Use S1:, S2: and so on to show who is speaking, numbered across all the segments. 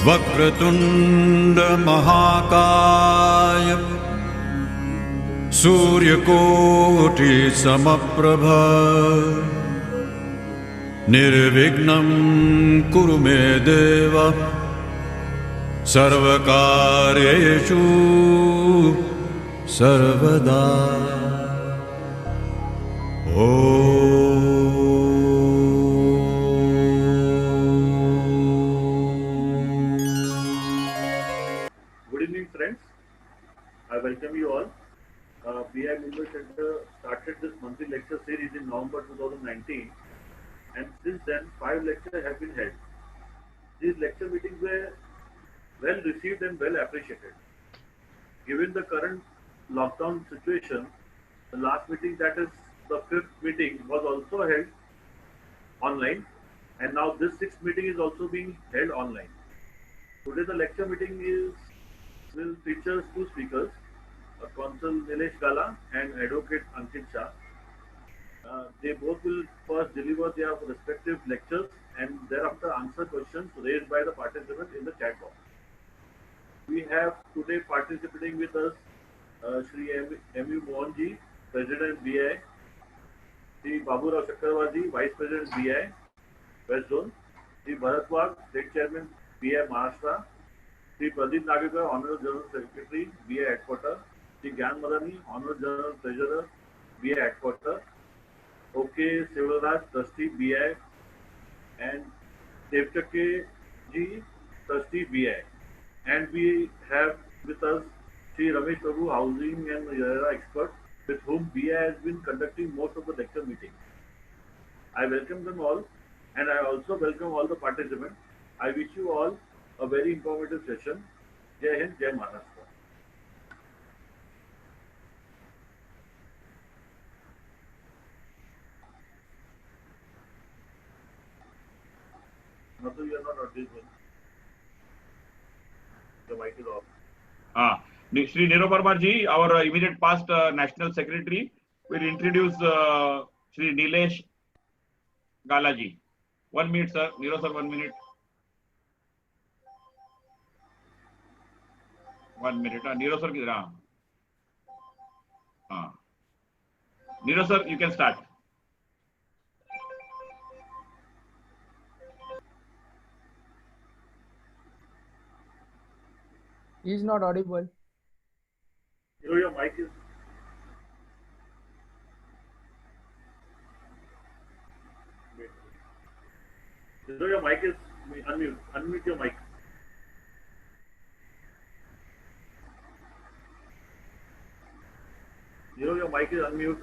S1: वक्रतुंड महाकाय सूर्यकोटि समप्रभ निर्विघ्नं कुरु मे देव सर्वकार्येषु सर्वदा।
S2: Good evening, friends. I welcome you all. BI Mumbai Center started this monthly lecture series in November 2019, and since then, 5 lectures have been held. These lecture meetings were well received and well appreciated. Given the current lockdown situation, the last meeting, that is the 5th meeting, was also held online, and now this 6th meeting is also being held online. Today, the lecture meeting will feature two speakers, Consul Nilesh Gala and Advocate Ankit Shah. They both will first deliver their respective lectures and thereafter answer questions raised by the participants in the chat box. We have today participating with us Shri M.U. Mohanji, President BI, Shri Babu Rao Chakravarti, Vice President BI, West Zone, Shri Bharat Wagh, State Chairman BI Maharashtra, Shri Pradeep Nagekar, Honorable General Secretary, BI Headquarters, Shri Gyan Madani, Honorable General Treasurer, BI Headquarters, OK Sivalraj, Trustee BI, and Devchakke Ji, Trustee BI. And we have with us Shri Ramesh Prabhu, Housing and RERA expert, with whom BI has been conducting most of the lecture meetings. I welcome them all, and I also welcome all the participants. I wish you all a very informative session. Jai Hind, Jai Maharashtra. Madhu, you are not audible. The mic is off.
S3: Shri Niro Parmar ji, our immediate past National Secretary, will introduce Shri Nilesh Gala ji. 1 minute, sir. Niro sir, 1 minute. 1 minute. Niro sir, Niro sir, you can start.
S4: He is not audible.
S2: Your mic is. Your mic is unmute. Unmute your mic. Your mic is unmute.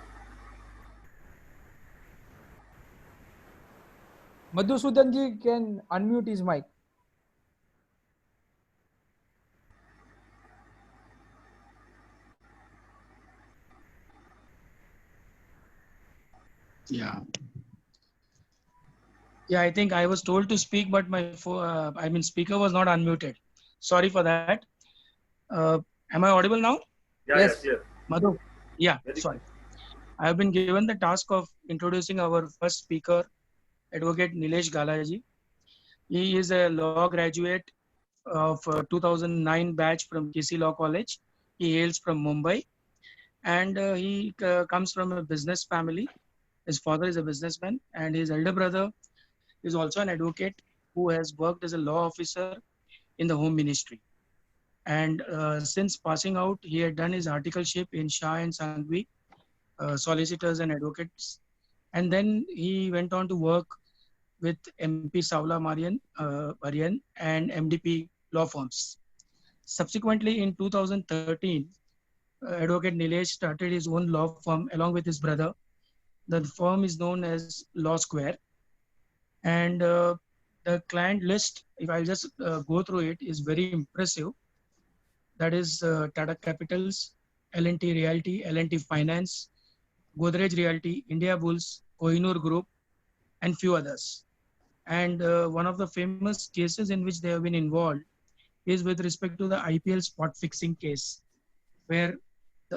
S4: Madhusudan ji can unmute his mic.
S5: Yeah, I think I was told to speak, but my speaker was not unmuted. Sorry for that. Am I audible now?
S2: Yes.
S5: Madhu? Yeah, sorry. I have been given the task of introducing our first speaker, Advocate Nilesh Galaji. He is a law graduate of 2009 batch from KC Law College. He hails from Mumbai, and he comes from a business family. His father is a businessman, and his elder brother is also an advocate who has worked as a law officer in the Home Ministry. And since passing out, he had done his articleship in Shah and Sanghvi, solicitors and advocates. And then he went on to work with MP Savla Marian and MDP law firms. Subsequently, in 2013, Advocate Nilesh started his own law firm along with his brother. The firm is known as Law Square. And the client list, if I just go through it, is very impressive. That is Tata Capitals, L&T Realty, L&T Finance, Godrej Realty, India Bulls, Kohinoor Group, and few others. And one of the famous cases in which they have been involved is with respect to the IPL spot fixing case, where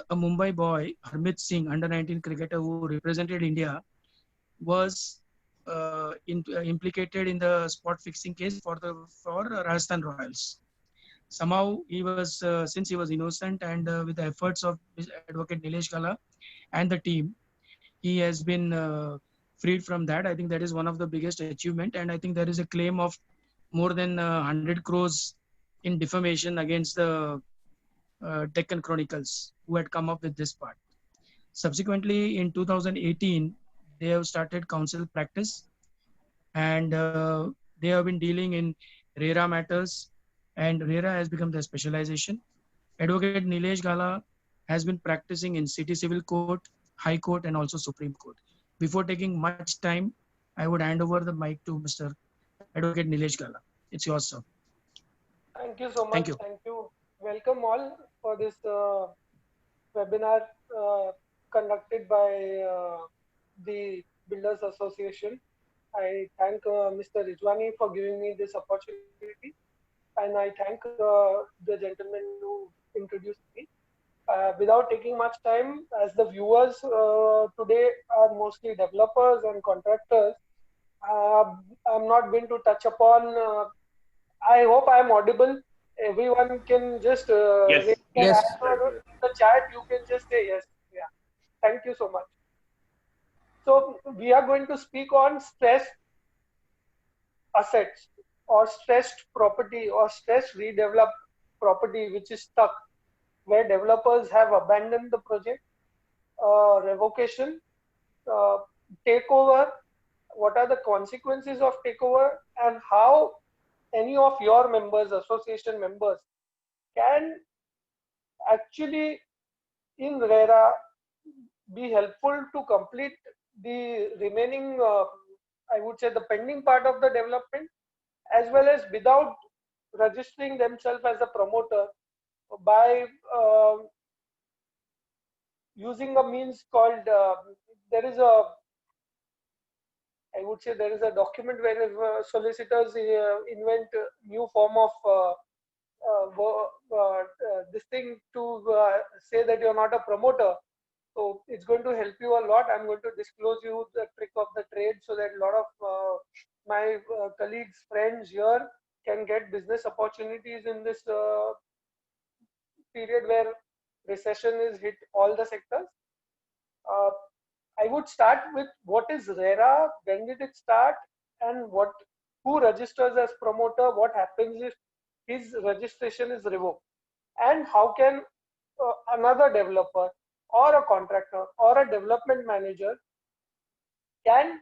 S5: a Mumbai boy, Harmeet Singh, under 19 cricketer who represented India, was implicated in the spot fixing case for Rajasthan Royals. Somehow he was, since he was innocent, and with the efforts of Advocate Nilesh Gala and the team, he has been freed from that. I think that is one of the biggest achievement, and I think there is a claim of more than 100 crores in defamation against the Deccan Chronicles, who had come up with this part. Subsequently, in 2018, they have started counsel practice, and they have been dealing in RERA matters, and RERA has become their specialization. Advocate Nilesh Gala has been practicing in City Civil Court, High Court, and also Supreme Court. Before taking much time, I would hand over the mic to Mr. Advocate Nilesh Gala. It's yours, sir.
S6: Thank you so
S5: Thank
S6: much.
S5: you.
S6: Thank you. Welcome all for this webinar conducted by the Builders Association. I thank Mr. Rijwani for giving me this opportunity, and I thank the gentleman who introduced me. Without taking much time, as the viewers today are mostly developers and contractors, I'm not going to touch upon. I hope I am audible. Everyone can just
S3: Yes.
S6: raise their
S4: Yes.
S6: hand or in the chat. You can just say yes. Yeah. Thank you so much. So we are going to speak on stressed assets or stressed property or stressed redeveloped property which is stuck, where developers have abandoned the project, revocation, takeover, what are the consequences of takeover, and how any of your members, association members, can actually in RERA be helpful to complete the remaining, I would say, the pending part of the development, as well as without registering themselves as a promoter by using a means called, there is a, I would say there is a document where solicitors invent a new form of this thing to say that you're not a promoter. So it's going to help you a lot. I'm going to disclose you the trick of the trade so that a lot of my colleagues, friends here can get business opportunities in this period where recession is hit all the sectors. I would start with what is RERA, when did it start, and who registers as promoter, what happens if his registration is revoked, and how can another developer or a contractor or a development manager can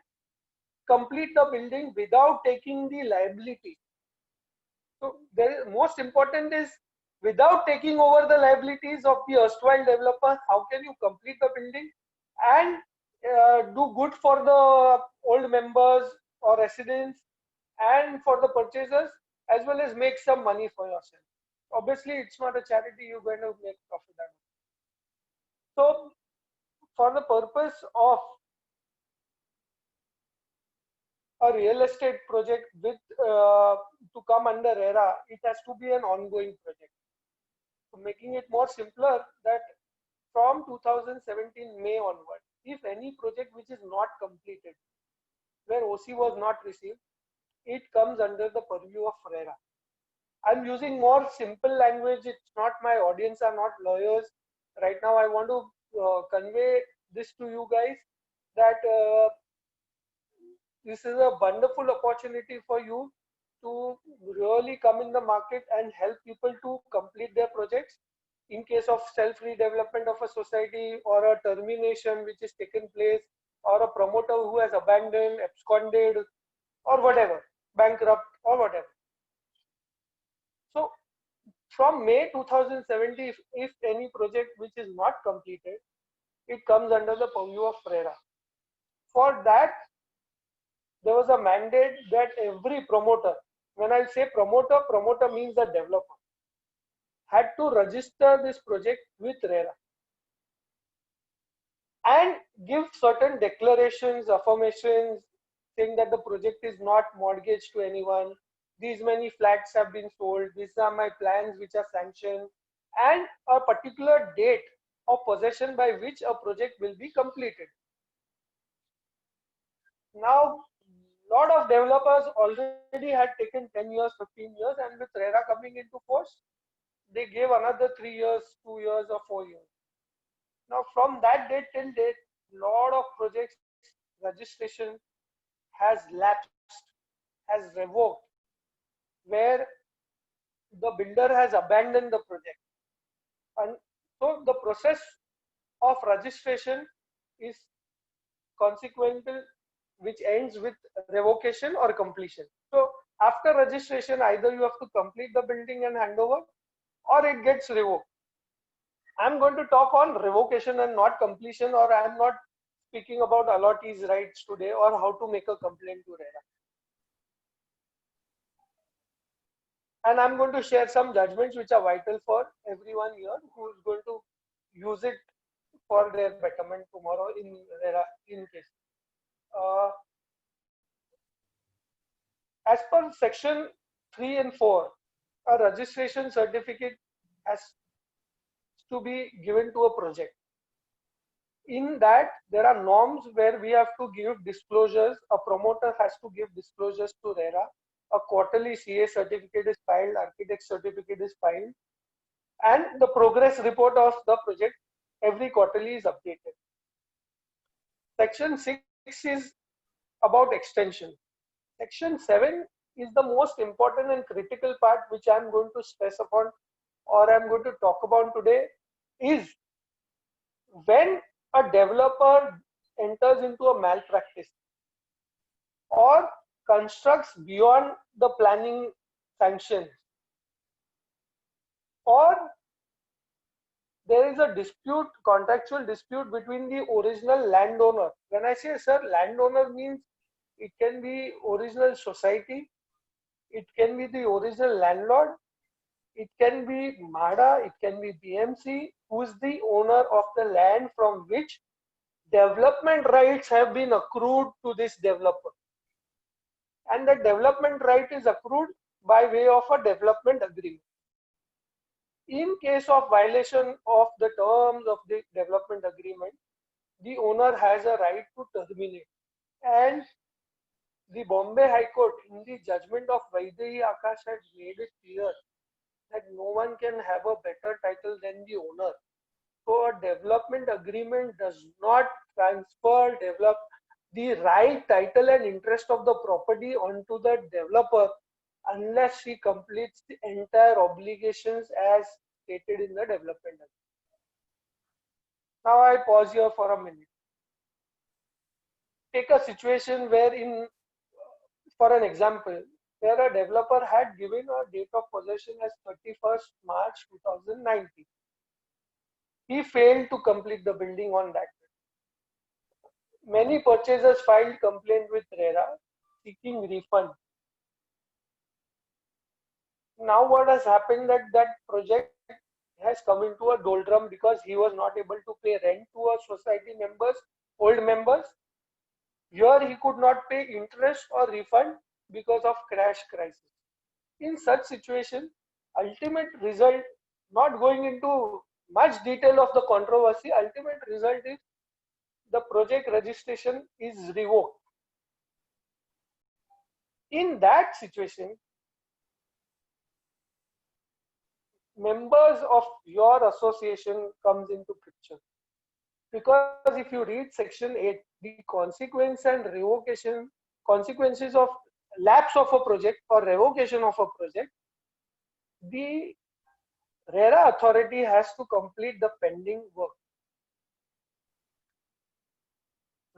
S6: complete the building without taking the liability. So most important is, without taking over the liabilities of the erstwhile developer, how can you complete the building and do good for the old members or residents and for the purchasers, as well as make some money for yourself. Obviously, it's not a charity, you're going to make profit out of it. So, for the purpose of a real estate project with to come under RERA, it has to be an ongoing project. So making it more simpler, that from 2017 May onward, if any project which is not completed, where OC was not received, it comes under the purview of RERA. I'm using more simple language. It's not, my audience are not lawyers. Right now, I want to convey this to you guys, that this is a wonderful opportunity for you to really come in the market and help people to complete their projects. In case of self-redevelopment of a society, or a termination which is taken place, or a promoter who has abandoned, absconded, or whatever, bankrupt or whatever. So From May 2070, if any project which is not completed, it comes under the purview of RERA. For that, there was a mandate that every promoter, when I say promoter, promoter means the developer, had to register this project with RERA and give certain declarations, affirmations, saying that the project is not mortgaged to anyone, these many flats have been sold, these are my plans which are sanctioned, and a particular date of possession by which a project will be completed. Now, lot of developers already had taken 10 years, 15 years, and with RERA coming into force, they gave another 3 years, 2 years, or 4 years. Now, from that date till date, lot of projects registration has lapsed, has revoked, where the builder has abandoned the project. And so the process of registration is consequential, which ends with revocation or completion. So after registration, either you have to complete the building and hand over, or it gets revoked. I'm going to talk on revocation and not completion, or I'm not speaking about allottees' rights today or how to make a complaint to RERA. And I'm going to share some judgments which are vital for everyone here who is going to use it for their betterment tomorrow in RERA in case. As per section 3 and 4, a registration certificate has to be given to a project. In that, there are norms where we have to give disclosures. A promoter has to give disclosures to RERA. A quarterly CA certificate is filed, architect certificate is filed, and the progress report of the project every quarterly is updated. Section 6 is about extension. Section 7 is the most important and critical part which I am going to stress upon, or I am going to talk about today, is when a developer enters into a malpractice or constructs beyond the planning sanctions, or there is a dispute, contractual dispute between the original landowner. When I say, sir, landowner means it can be original society, it can be the original landlord, it can be MHADA, it can be BMC, who is the owner of the land from which development rights have been accrued to this developer. And the development right is accrued by way of a development agreement. In case of violation of the terms of the development agreement, the owner has a right to terminate. And the Bombay High Court, in the judgment of Vaidehi Akash, had made it clear that no one can have a better title than the owner. So a development agreement does not transfer the right, title and interest of the property onto the developer unless she completes the entire obligations as stated in the development agreement. Now I pause here for a minute. Take a situation where for an example, where a developer had given a date of possession as 31st March 2019. He failed to complete the building on that day. Many purchasers filed complaint with RERA seeking refund. Now what has happened that project has come into a doldrum because he was not able to pay rent to a society members, old members. Here he could not pay interest or refund because of crash crisis. In such situation, ultimate result, not going into much detail of the controversy, ultimate result is the project registration is revoked. In that situation, members of your association comes into picture. Because if you read section 8, the consequence and revocation, consequences of lapse of a project or revocation of a project, the RERA authority has to complete the pending work.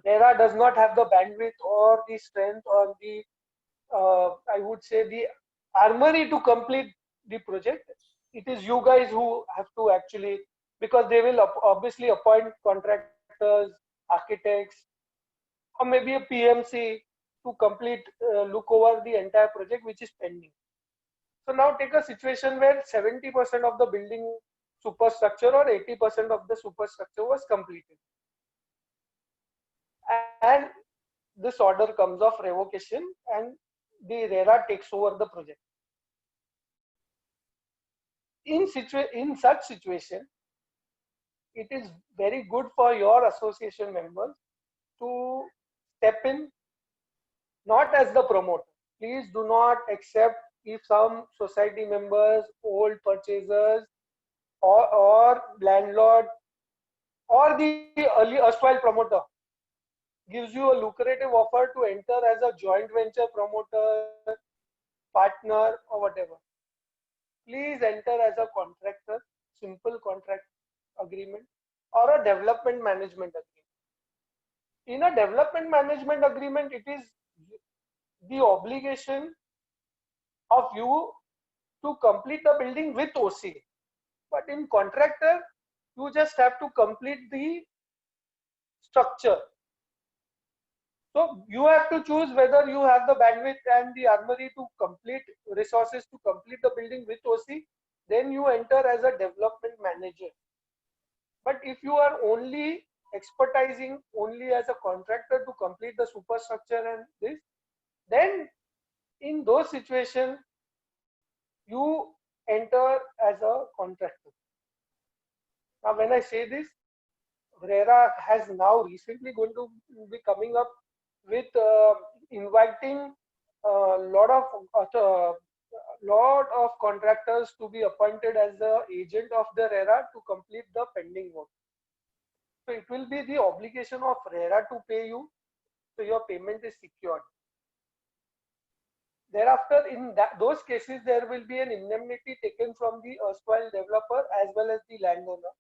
S6: RERA does not have the bandwidth or the strength or the, I would say, the armory to complete the project. it is you guys who have to actually, because they will obviously appoint contractors, architects, or maybe a PMC to complete, look over the entire project which is pending. So now take a situation where 70% of the building superstructure or 80% of the superstructure was completed. And this order comes of revocation and the RERA takes over the project. In such situation, it is very good for your association members to step in, not as the promoter. Please do not accept if some society members, old purchasers, or landlord, or the early erstwhile promoter gives you a lucrative offer to enter as a joint venture promoter, partner, or whatever. Please enter as a contractor, simple contract agreement, or a development management agreement. In a development management agreement, it is the obligation of you to complete the building with OC. But in contractor, you just have to complete the structure. So you have to choose whether you have the bandwidth and the armory to complete resources to complete the building with OC. Then you enter as a development manager. But if you are only expertising only as a contractor to complete the superstructure and this, then in those situations, you enter as a contractor. Now, when I say this, RERA has now recently going to be coming up with inviting a lot of contractors to be appointed as the agent of the RERA to complete the pending work. So it will be the obligation of RERA to pay you, so your payment is secured. Thereafter, in those cases, there will be an indemnity taken from the erstwhile developer as well as the landowner,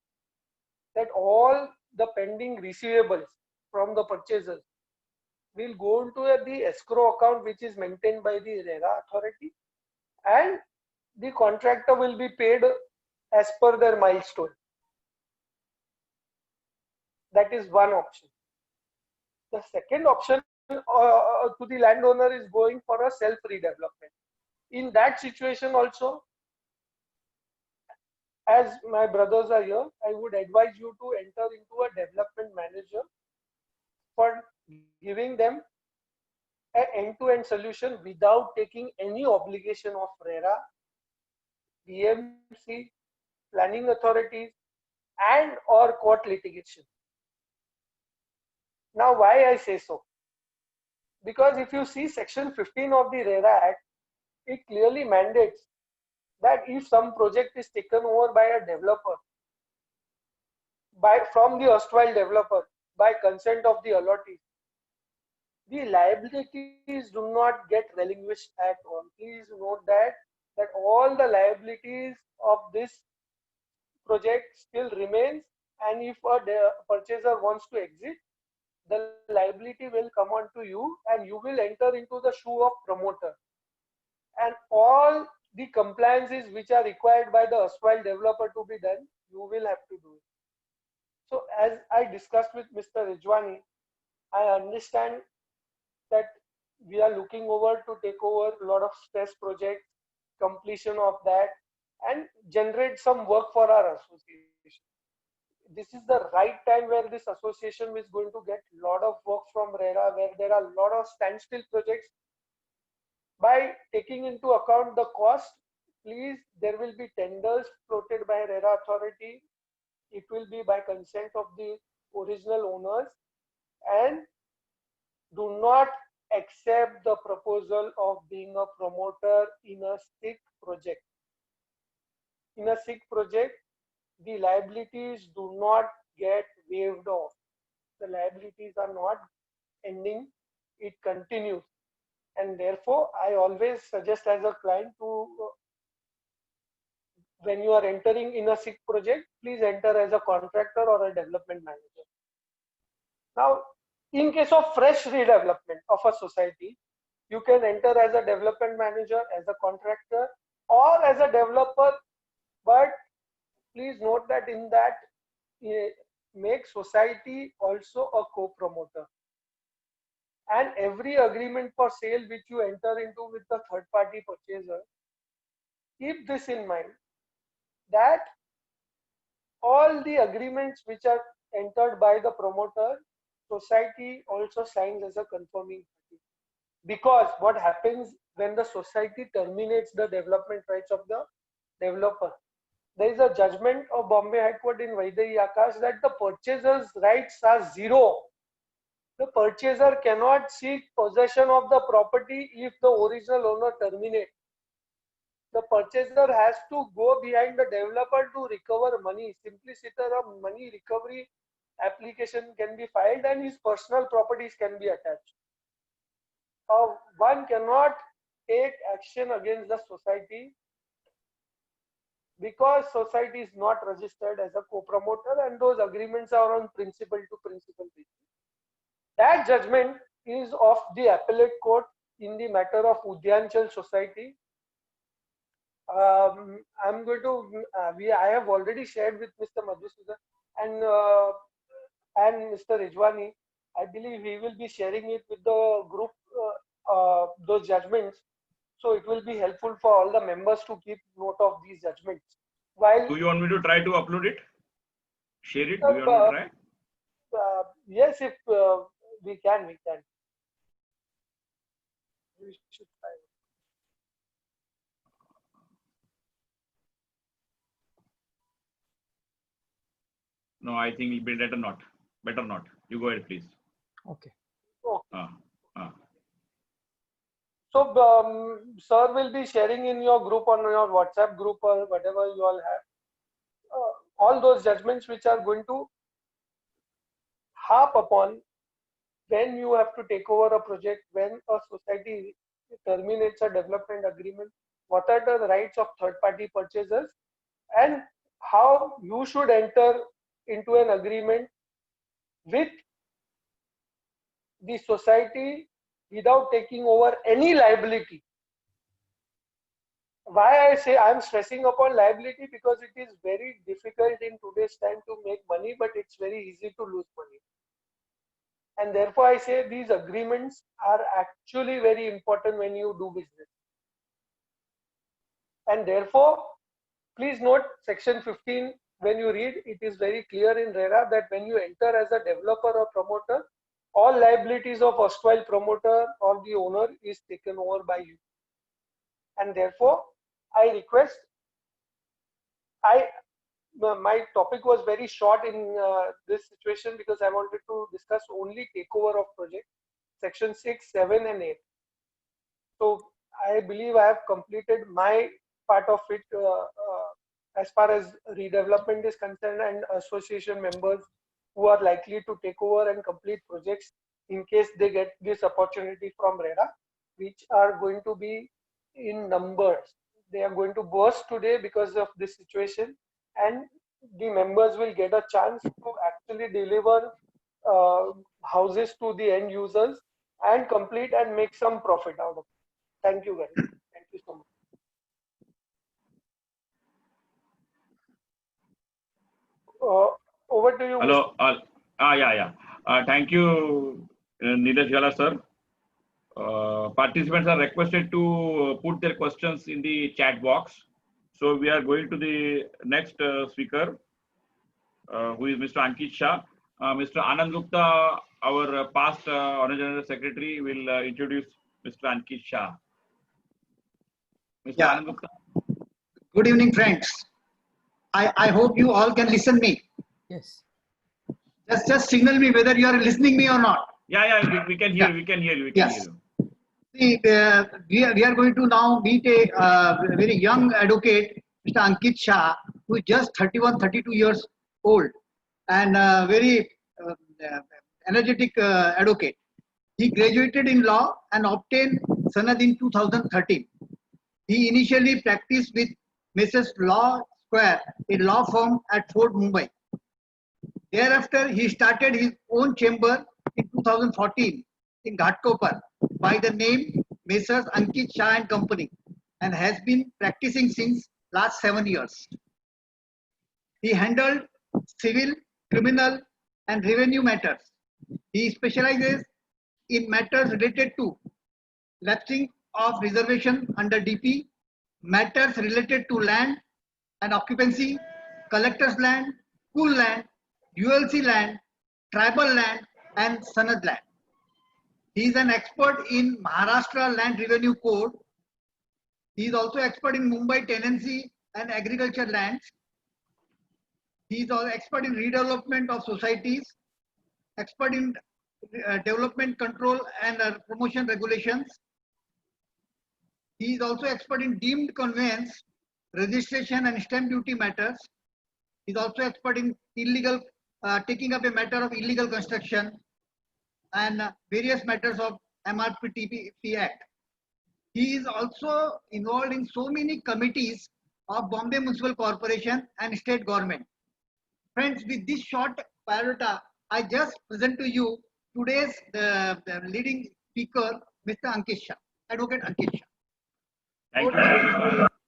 S6: that all the pending receivables from the purchasers will go into the escrow account which is maintained by the RERA authority, and the contractor will be paid as per their milestone. That is one option. The second option to the landowner is going for a self-redevelopment. In that situation also, as my brothers are here, I would advise you to enter into a development manager for giving them an end-to-end solution without taking any obligation of RERA, PMC, planning authorities, and or court litigation. Now, why I say so? Because if you see section 15 of the RERA Act, it clearly mandates that if some project is taken over by a developer, from the erstwhile developer, by consent of the allotee, the liabilities do not get relinquished at all. Please note that all the liabilities of this project still remains, and if a purchaser wants to exit, the liability will come on to you and you will enter into the shoe of promoter. And all the compliances which are required by the erstwhile developer to be done, you will have to do it. So as I discussed with Mr. Rijwani, I understand that we are looking over to take over a lot of stress projects, completion of that, and generate some work for our association. This is the right time where this association is going to get a lot of work from RERA, where there are a lot of standstill projects. By taking into account the cost, please, there will be tenders floated by RERA authority. It will be by consent of the original owners, and do not accept the proposal of being a promoter in a sick project. In a sick project, the liabilities do not get waived off. The liabilities are not ending, it continues. And therefore, I always suggest as a client to, when you are entering in a sick project, please enter as a contractor or a development manager. Now, in case of fresh redevelopment of a society, you can enter as a development manager, as a contractor, or as a developer, but please note that in that, make society also a co-promoter. And every agreement for sale which you enter into with the third party purchaser, keep this in mind, that all the agreements which are entered by the promoter, society also signs as a confirming party. Because what happens when the society terminates the development rights of the developer, there is a judgment of Bombay High Court in Vaidehi Akash that the purchaser's rights are zero. The purchaser cannot seek possession of the property if the original owner terminates. The purchaser has to go behind the developer to recover money. Simply a money recovery application can be filed and his personal properties can be attached. One cannot take action against the society because society is not registered as a co-promoter and those agreements are on principal to principal basis. That judgment is of the appellate court in the matter of Udyanchal Society. I'm going to, I have already shared with Mr. Madhusudan and Mr. Rijwani. I believe he will be sharing it with the group, those judgments. So it will be helpful for all the members to keep note of these judgments. While
S3: Do you want me to try to upload it? Share it? Do you want me to try?
S6: yes, if we can. We should try.
S3: No, I think it'll be better not. Better not. You go ahead, please.
S4: Okay.
S6: So, sir will be sharing in your group, on your WhatsApp group or whatever you all have, all those judgments which are going to harp upon when you have to take over a project, when a society terminates a development agreement, what are the rights of third-party purchasers, and how you should enter into an agreement with the society without taking over any liability. Why I say I'm stressing upon liability, because it is very difficult in today's time to make money, but it's very easy to lose money. And therefore I say these agreements are actually very important when you do business. And therefore, please note section 15, when you read, it is very clear in RERA that when you enter as a developer or promoter, all liabilities of erstwhile promoter or the owner is taken over by you. And therefore, I request, my topic was very short in this situation because I wanted to discuss only takeover of project, section 6, 7 and 8. So I believe I have completed my part of it as far as redevelopment is concerned, and association members who are likely to take over and complete projects in case they get this opportunity from RERA, which are going to be in numbers. They are going to burst today because of this situation, and the members will get a chance to actually deliver houses to the end users and complete and make some profit out of it. Thank you guys. Thank you so much. Over to you.
S3: Hello. Thank you, Nilesh Gala sir. Participants are requested to put their questions in the chat box. So we are going to the next speaker, who is Mr. Ankit Shah. Mr. Anand Gupta, our past Honorary General Secretary, will introduce Mr. Ankit Shah. Mr. Anand Gupta.
S7: Good evening, friends. I hope you all can listen me.
S4: Yes.
S7: Just signal me whether you are listening me or not.
S3: We can hear you. We can hear you.
S7: Yes. See, we are going to now meet a very young advocate, Mr. Ankit Shah, who is just 31, 32 years old, and very energetic advocate. He graduated in law and obtained Sanad in 2013. He initially practiced with Mrs. Law Square, a law firm at Fort Mumbai. Thereafter, he started his own chamber in 2014 in Ghatkopar by the name Messrs. Ankit Shah and Company, and has been practicing since last 7 years. He handled civil, criminal, and revenue matters. He specializes in matters related to lapsing of reservation under DP, matters related to land and occupancy, collector's land, cool land, ULC land, tribal land, and Sanad land. He is an expert in Maharashtra Land Revenue Code. He is also expert in Mumbai tenancy and agriculture lands. He is also expert in redevelopment of societies, expert in development control and promotion regulations. He is also expert in deemed conveyance, registration and stamp duty matters. He is also expert in illegal, taking up a matter of illegal construction and various matters of MRPTP Act. He is also involved in so many committees of Bombay Municipal Corporation and state government. Friends, with this short biodata, I just present to you today's the leading speaker, Mr. Ankit Shah, Advocate Ankit Shah.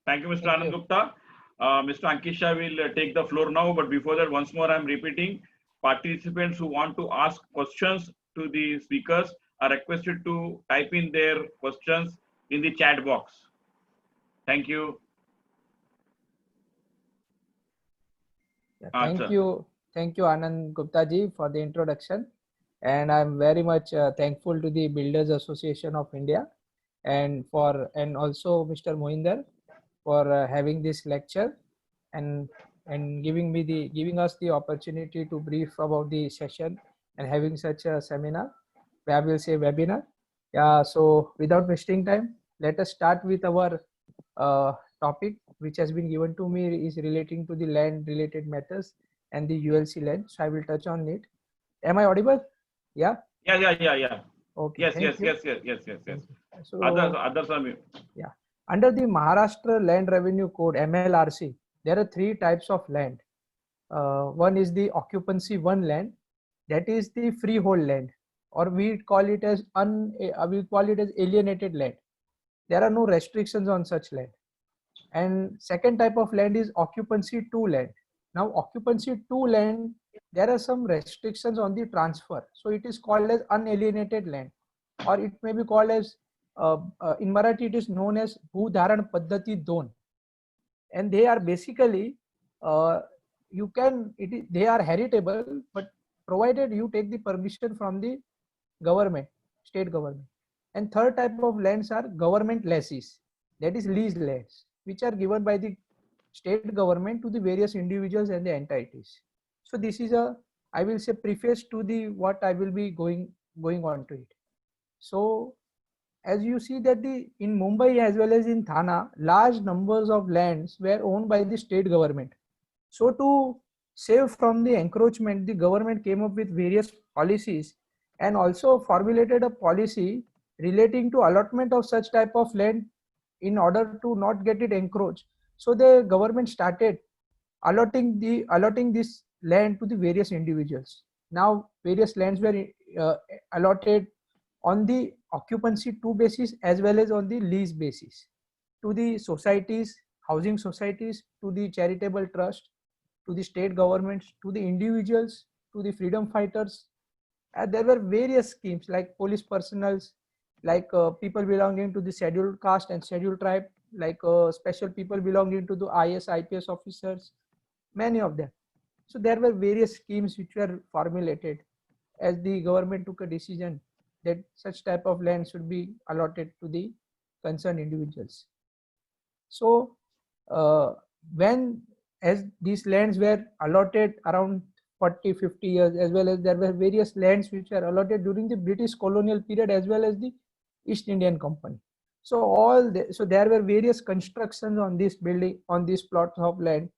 S3: Thank you, Mr. Anand Gupta. Mr. Ankit Shah will take the floor now, but before that, once more, I'm repeating, participants who want to ask questions to the speakers are requested to type in their questions in the chat box. Thank you.
S4: Thank you, Anand Gupta ji, for the introduction. And I'm very much thankful to the Builders Association of India and also Mr. Mohinder for having this lecture and giving us the opportunity to brief about the session and having such a seminar, I will say webinar. Yeah, so without wasting time, let us start with our topic, which has been given to me, is relating to the land related matters and the ULC land. So I will touch on it. Am I audible? Yeah.
S3: Yeah.
S4: Okay.
S3: Yes.
S4: So
S3: others are mute.
S4: Yeah. Under the Maharashtra Land Revenue Code (MLRC), there are three types of land. One is the occupancy one land, that is the freehold land, or we call it as alienated land. There are no restrictions on such land. And second type of land is occupancy two land. Now occupancy two land, there are some restrictions on the transfer. So it is called as unalienated land, or it may be called as, in Marathi it is known as Bhudharan Paddhati Don. And they are basically, they are heritable, but provided you take the permission from the government, state government. And third type of lands are government lessees, that is lease lands, which are given by the state government to the various individuals and the entities. So this is I will say preface to the what I will be going on to it. So as you see that in Mumbai as well as in Thane, large numbers of lands were owned by the state government. So to save from the encroachment, the government came up with various policies and also formulated a policy relating to allotment of such type of land in order to not get it encroached. So the government started allotting this land to the various individuals. Now various lands were allotted on the occupancy two basis as well as on the lease basis to the societies, housing societies, to the charitable trust, to the state governments, to the individuals, to the freedom fighters. There were various schemes like police personals, like people belonging to the scheduled caste and scheduled tribe, like special people belonging to the IS, IPS officers, many of them. So there were various schemes which were formulated as the government took a decision that such type of land should be allotted to the concerned individuals. So as these lands were allotted around 40-50 years, as well as there were various lands which were allotted during the British colonial period as well as the East Indian Company. So there were various constructions on this building, on these plots of land,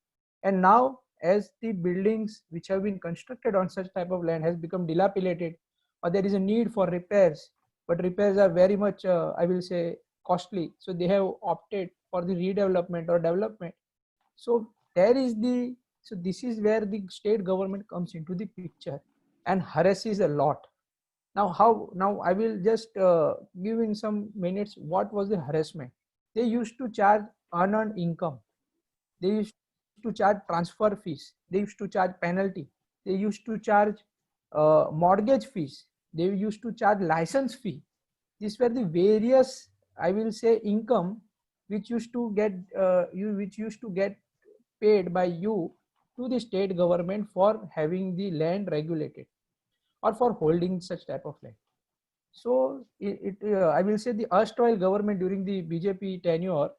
S4: and now as the buildings which have been constructed on such type of land has become dilapidated, or there is a need for repairs, but repairs are very much I will say costly, so they have opted for the redevelopment or development. So this is where the state government comes into the picture and harasses a lot. Now I will just give in some minutes what was the harassment. They used to charge unearned income. They used to charge transfer fees. They used to charge penalty. They used to charge mortgage fees. They used to charge license fee. These were the various, I will say, income which used to get paid by you to the state government for having the land regulated or for holding such type of land. So I will say the erstwhile government during the BJP tenure,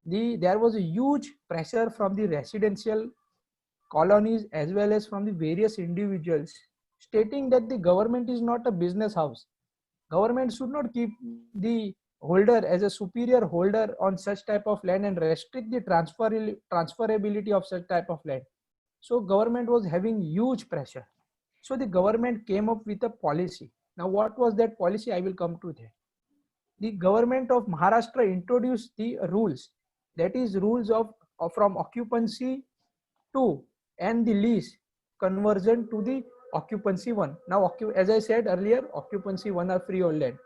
S4: there was a huge pressure from the residential colonies as well as from the various individuals, stating that the government is not a business house. Government should not keep the holder as a superior holder on such type of land and restrict the transferability of such type of land. So government was having huge pressure. So the government came up with a policy. Now what was that policy? I will come to that. The government of Maharashtra introduced the rules, that is rules of from occupancy 2 and the lease conversion to the occupancy 1. Now as I said earlier, occupancy 1 are freehold land.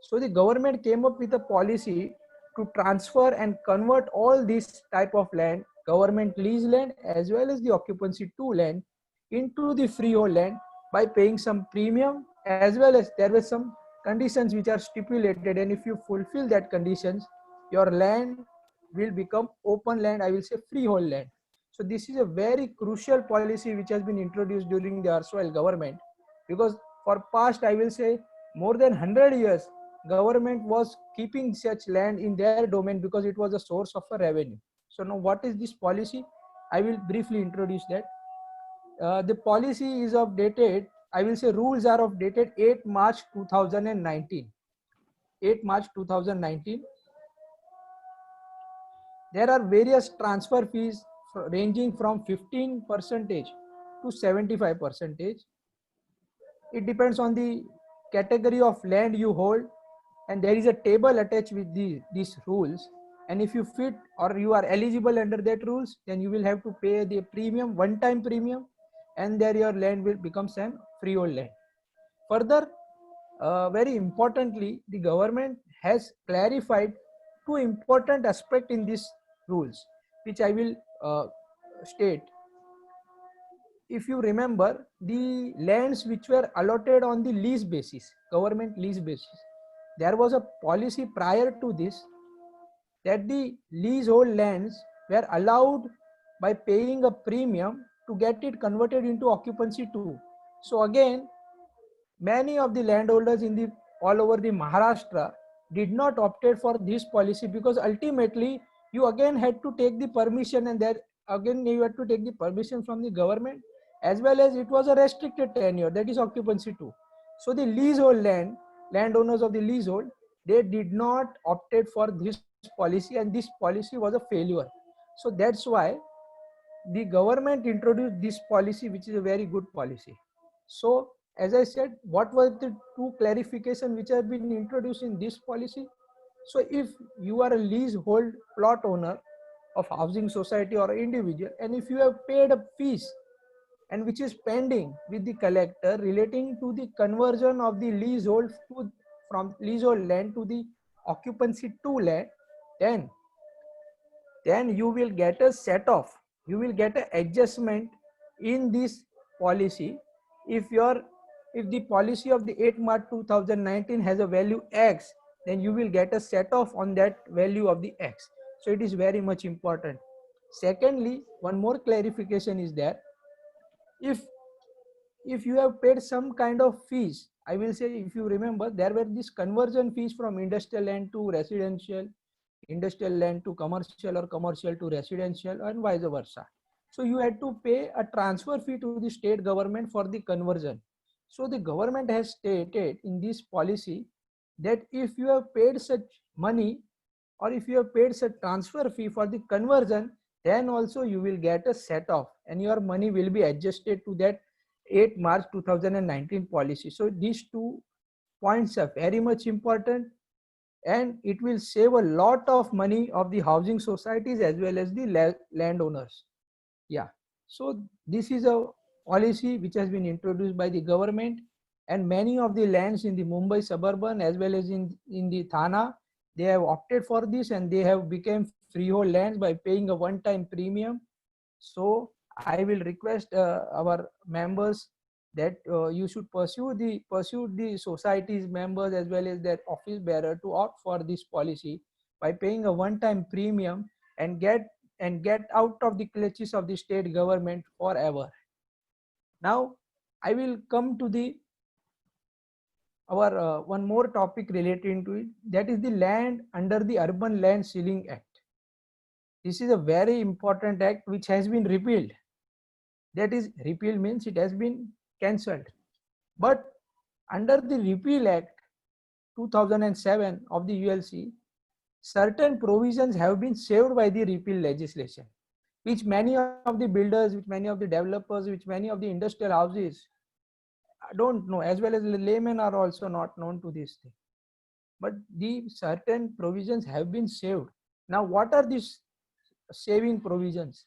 S4: So the government came up with a policy to transfer and convert all this type of land, government lease land as well as the occupancy 2 land, into the freehold land by paying some premium, as well as there were some conditions which are stipulated, and if you fulfill that conditions, your land will become open land, I will say freehold land. So this is a very crucial policy which has been introduced during the erstwhile government, because for past, I will say, more than 100 years, government was keeping such land in their domain because it was a source of a revenue. So now what is this policy? I will briefly introduce that. The policy is updated, I will say rules are updated 8 March 2019. 8 March 2019. There are various transfer fees ranging from 15% to 75%. It depends on the category of land you hold, and there is a table attached with these rules, and if you fit or you are eligible under that rules, then you will have to pay the premium, one-time premium, and there your land will become an freehold land. Further, very importantly, the government has clarified two important aspects in these rules, which I will state. If you remember, the lands which were allotted on the lease basis, government lease basis, there was a policy prior to this that the leasehold lands were allowed by paying a premium to get it converted into occupancy 2. So again, many of the landholders in the all over the Maharashtra did not opted for this policy, because ultimately you again had to take the permission, and there again you had to take the permission from the government, as well as it was a restricted tenure, that is occupancy 2. So the leasehold landowners of the leasehold, they did not opted for this policy, and this policy was a failure. So that's why the government introduced this policy, which is a very good policy. So as I said, what were the two clarifications which have been introduced in this policy? So if you are a leasehold plot owner of housing society or individual, and if you have paid a fees and which is pending with the collector relating to the conversion of the leasehold from leasehold land to the occupancy 2 land, then you will get a set off, you will get an adjustment in this policy. If the policy of the 8 March 2019 has a value X, then you will get a set off on that value of the X. So it is very much important. Secondly, one more clarification is there. If you have paid some kind of fees, I will say, if you remember, there were these conversion fees from industrial land to residential, industrial land to commercial, or commercial to residential, and vice versa. So you had to pay a transfer fee to the state government for the conversion. So the government has stated in this policy that if you have paid such money, or if you have paid such transfer fee for the conversion, then also you will get a set off, and your money will be adjusted to that 8 March 2019 policy. So these 2 points are very much important, and it will save a lot of money of the housing societies as well as the landowners. Yeah. So this is a policy which has been introduced by the government, and many of the lands in the Mumbai suburban as well as in the Thana, they have opted for this, and they have become freehold lands by paying a one-time premium, So I will request our members that you should pursue the society's members as well as their office bearer to opt for this policy by paying a one-time premium and get out of the clutches of the state government forever. Now I will come to the our one more topic relating to it, that is the land under the Urban Land Ceiling Act. This is a very important act which has been repealed. That is, repeal means it has been cancelled. But under the Repeal Act 2007 of the ULC, certain provisions have been saved by the repeal legislation, which many of the builders, which many of the developers, which many of the industrial houses don't know, as well as the laymen are also not known to this thing. But the certain provisions have been saved. Now, what are these saving provisions?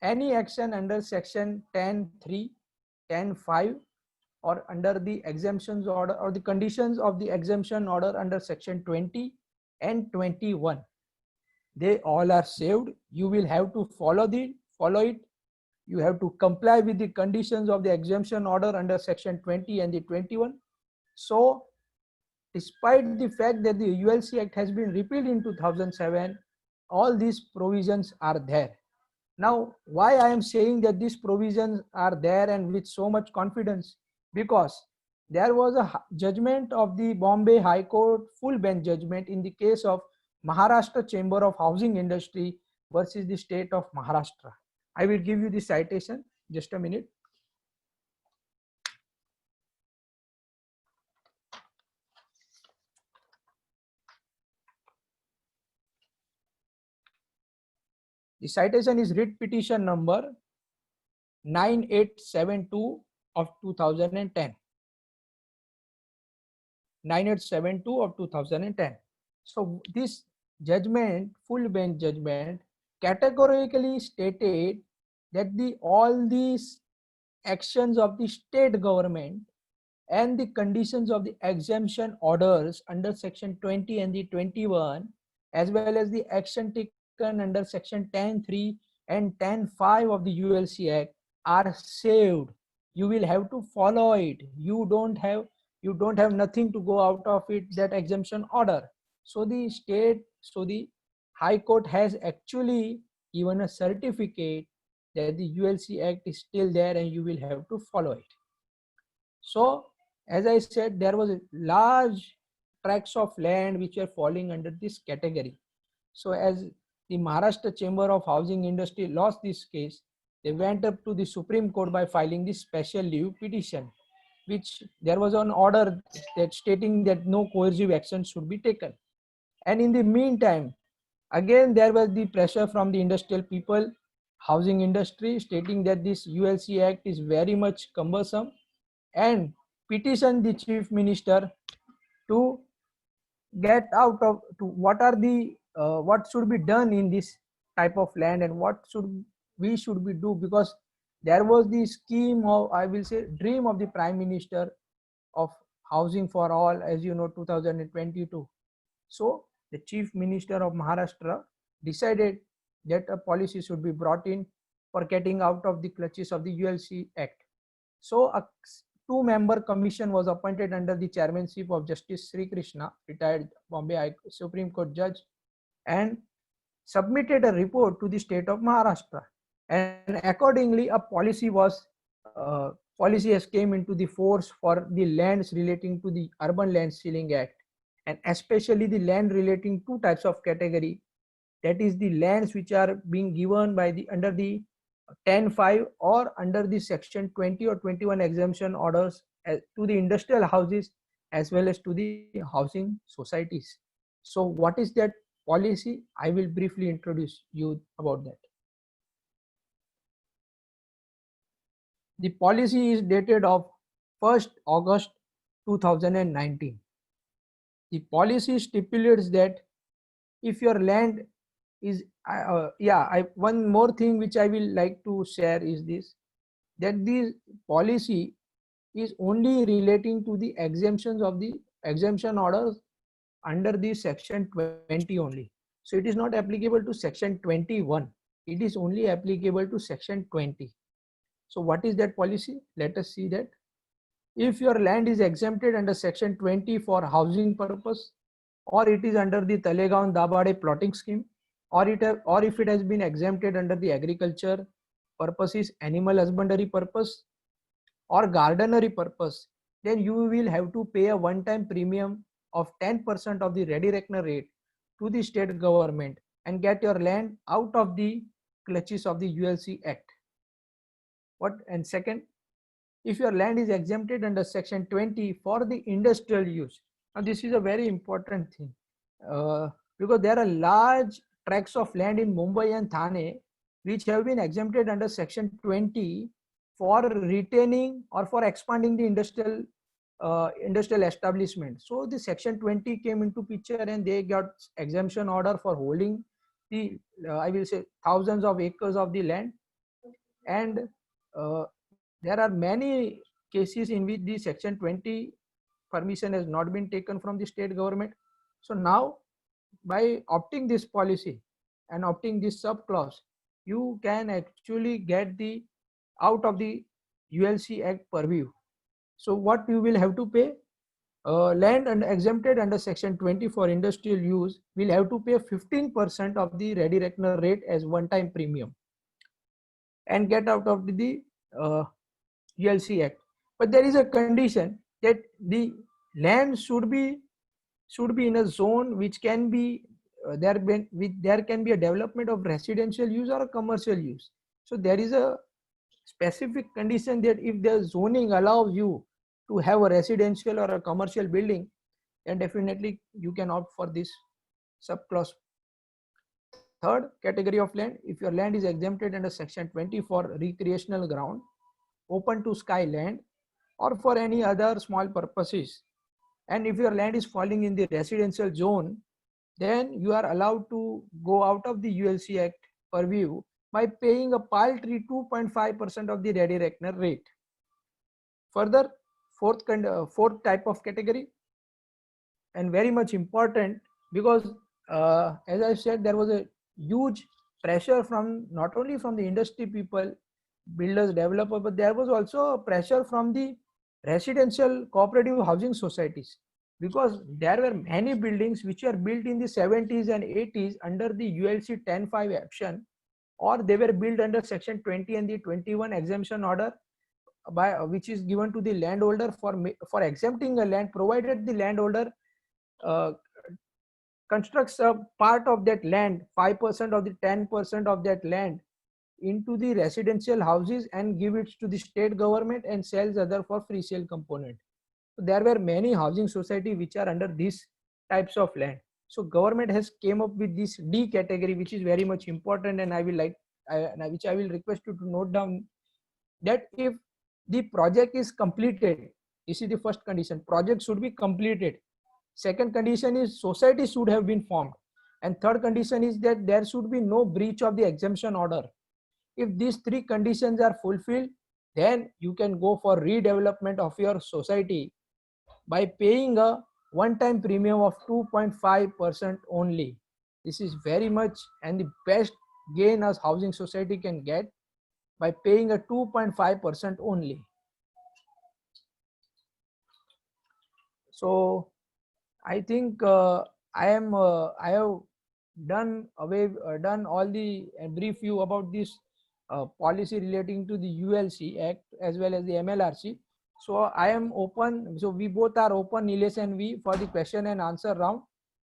S4: Any action under section 10(3), 10(5), or under the exemptions order or the conditions of the exemption order under section 20 and 21, they all are saved. You will have to follow it. You have to comply with the conditions of the exemption order under section 20 and the 21. So despite the fact that the ULC Act has been repealed in 2007, all these provisions are there. Now, why I am saying that these provisions are there and with so much confidence? Because there was a judgment of the Bombay High Court, full bench judgment in the case of Maharashtra Chamber of Housing Industry versus the state of Maharashtra. I will give you the citation, just a minute. The citation is writ petition number 9872 of 2010. 9872 of 2010. So this judgment, full bench judgment, categorically stated that all these actions of the state government and the conditions of the exemption orders under section 20 and the 21, as well as the action taken under section 10(3) and 10(5) of the ULC Act are saved. You will have to follow it. You don't have nothing to go out of it, that exemption order. So the High Court has actually given a certificate that the ULC Act is still there and you will have to follow it. So as I said, there was a large tracts of land which are falling under this category. So as the Maharashtra Chamber of Housing Industry lost this case, they went up to the Supreme Court by filing this special leave petition, which there was an order that stating that no coercive action should be taken. And in the meantime, again there was the pressure from the industrial people, housing industry, stating that this ULC Act is very much cumbersome, and petition the Chief Minister to get out of what should be done in this type of land and what should we do, because there was the scheme of, I will say, dream of the Prime Minister of housing for all, as you know, 2022. So the Chief Minister of Maharashtra decided that a policy should be brought in for getting out of the clutches of the ULC Act. So a 2-member commission was appointed under the chairmanship of Justice Sri Krishna, retired Bombay Supreme Court judge, and submitted a report to the state of Maharashtra. And accordingly, a policy has came into the force for the lands relating to the Urban Land Ceiling Act, and especially the land relating to types of category, that is the lands which are being given by under the 10(5) or under the section 20 or 21 exemption orders to the industrial houses as well as to the housing societies. So what is that policy? I will briefly introduce you about that. The policy is dated of 1st August 2019. The policy stipulates that if your land is one more thing which I will like to share is this, that this policy is only relating to the exemptions of the exemption orders under the section 20 only. So it is not applicable to section 21. it is only applicable to section 20. So what is that policy? Let us see that. If your land is exempted under section 20 for housing purpose, or it is under the Talegaon Dabade plotting scheme, or if it has been exempted under the agriculture purposes, animal husbandry purpose, or gardenery purpose, then you will have to pay a one-time premium of 10% of the ready reckoner rate to the state government and get your land out of the clutches of the ULC Act. And second, if your land is exempted under section 20 for the industrial use. Now this is a very important thing because there are large tracts of land in Mumbai and Thane which have been exempted under section 20 for retaining or for expanding the industrial establishment. So the section 20 came into picture and they got exemption order for holding the I will say thousands of acres of the land, and there are many cases in which the section 20 permission has not been taken from the state government. So now by opting this policy and opting this sub clause, you can actually get the out of the ULC Act purview. So what you will have to pay? Land and exempted under section 20 for industrial use will have to pay 15% of the ready reckoner rate as one-time premium and get out of the ULC Act. But there is a condition that the land should be in a zone which can be there can be a development of residential use or a commercial use. So there is a specific condition that if the zoning allows you to have a residential or a commercial building, then definitely you can opt for this subclause. Third category of land, if your land is exempted under section 20 for recreational ground, open to sky land, or for any other small purposes, and if your land is falling in the residential zone, then you are allowed to go out of the ULC Act purview by paying a paltry 2.5% of the ready reckoner rate. Further, fourth type of category, and very much important, because as I said, there was a huge pressure from not only from the industry people, builders, developers, but there was also a pressure from the residential cooperative housing societies, because there were many buildings which were built in the 70s and 80s under the ULC 10(5) option, or they were built under section 20 and the 21 exemption order by which is given to the landholder for exempting a land, provided the landholder constructs a part of that land, 5% of the 10% of that land into the residential houses and give it to the state government and sells other for free sale component. So there were many housing society which are under these types of land. So government has came up with this D category, which is very much important, and which I will request you to note down, that if the project is completed, this is the first condition, project should be completed. Second condition is society should have been formed, and third condition is that there should be no breach of the exemption order. If these three conditions are fulfilled, then you can go for redevelopment of your society by paying a one-time premium of 2.5% only. This is very much and the best gain as housing society can get by paying a 2.5% only. So I think I have done all the brief you about this policy relating to the ULC Act as well as the MLRC. So I am open. So we both are open, Nilesh and we, for the question and answer round.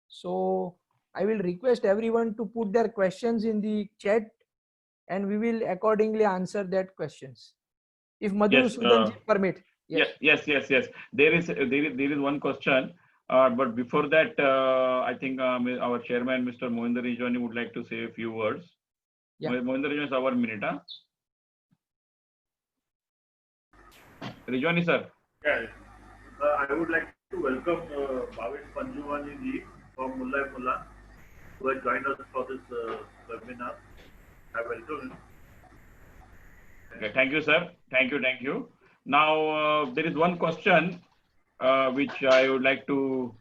S4: So I will request everyone to put their questions in the chat, and we will accordingly answer that questions. If Madhusudan permit.
S3: Yes. There is one question, but before that, I think our chairman, Mr. Mohinder Rijwani, would like to say a few words. Yeah. Mohinder Rijwani, our minute. Rijwani sir.
S2: Yeah, I would like to welcome Bhavesh Panjwani ji from Mulla Mulla, who has joined us for this webinar. I welcome him.
S3: Okay, thank you, sir. Thank you. Now, there is one question which I would like to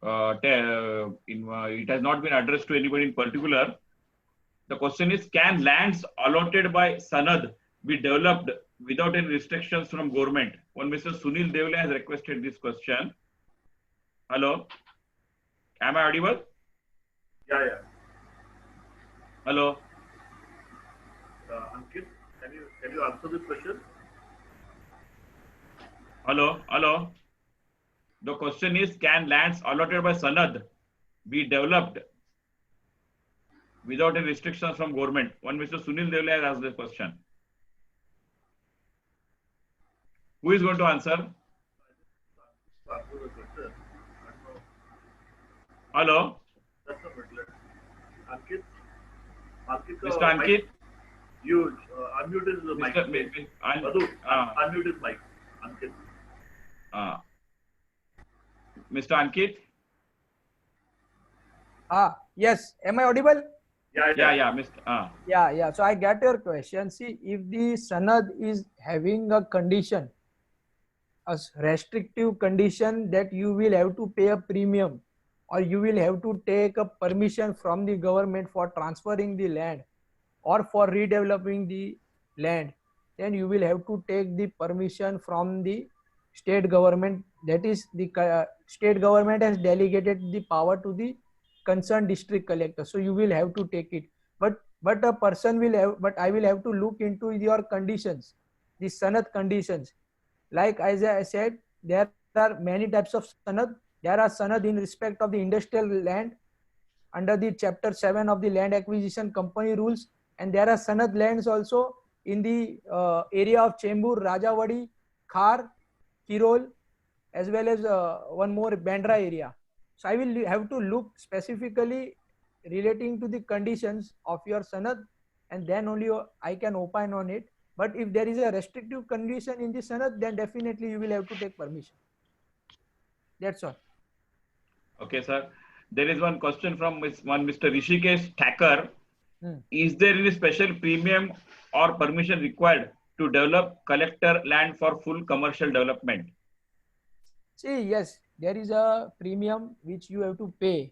S3: tell. It has not been addressed to anybody in particular, The question is, can lands allotted by Sanad be developed without any restrictions from government? One Mr. Sunil Devle has requested this question. Hello, am I audible?
S2: Yeah, yeah.
S3: Hello.
S2: Ankit, can you answer this question?
S3: Hello, hello. The question is, can lands allotted by Sanad be developed without any restrictions from government? One Mr. Sunil Devle has asked this question. Who is going to answer?
S2: Answer the question. I don't know.
S3: Hello,
S2: Just a minute. Ankit,
S3: Mr. Ankit.
S2: You unmute his mic. Madhu, unmute his mic. Ankit.
S3: Mr. Ankit.
S4: Yes. Am I audible?
S3: Yeah, Mr.
S4: Yeah. So I get your question. See, if the Sanad is having a condition, a restrictive condition that you will have to pay a premium, or you will have to take a permission from the government for transferring the land or for redeveloping the land, then you will have to take the permission from the state government. That is, the state government has delegated the power to the concerned district collector. So you will have to take it. But a person will have, but I will have to look into your conditions, the Sanad conditions. Like as I said, there are many types of Sanad. There are Sanad in respect of the industrial land under the Chapter 7 of the Land Acquisition Company Rules, and there are Sanad lands also in the area of Chembur, Rajawadi, Khar, Kirol, as well as one more Bandra area. So I will have to look specifically relating to the conditions of your Sanad, and then only I can opine on it. But if there is a restrictive condition in the Sanad, then definitely you will have to take permission. That's all.
S3: Okay, sir. There is one question from one Mr. Rishikesh Thacker. Is there any special premium or permission required to develop collector land for full commercial development?
S4: See, yes, there is a premium which you have to pay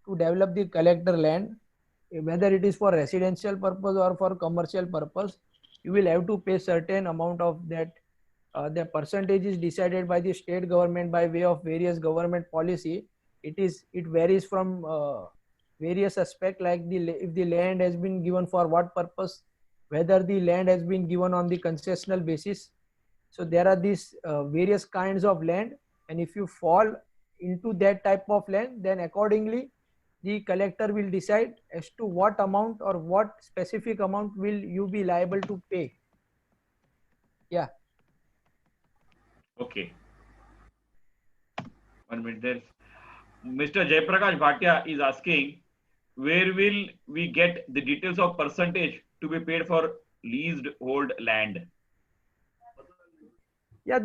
S4: to develop the collector land, whether it is for residential purpose or for commercial purpose. You will have to pay certain amount of that. The percentage is decided by the state government by way of various government policy. It varies from various aspects, like if the land has been given for what purpose, whether the land has been given on the concessional basis. So there are these various kinds of land, and if you fall into that type of land, then accordingly the collector will decide as to what amount or what specific amount will you be liable to pay. Yeah.
S3: Okay. 1 minute there. Mr. Jaiprakash Bhatia is asking, where will we get the details of percentage to be paid for leased hold land?
S4: Yeah,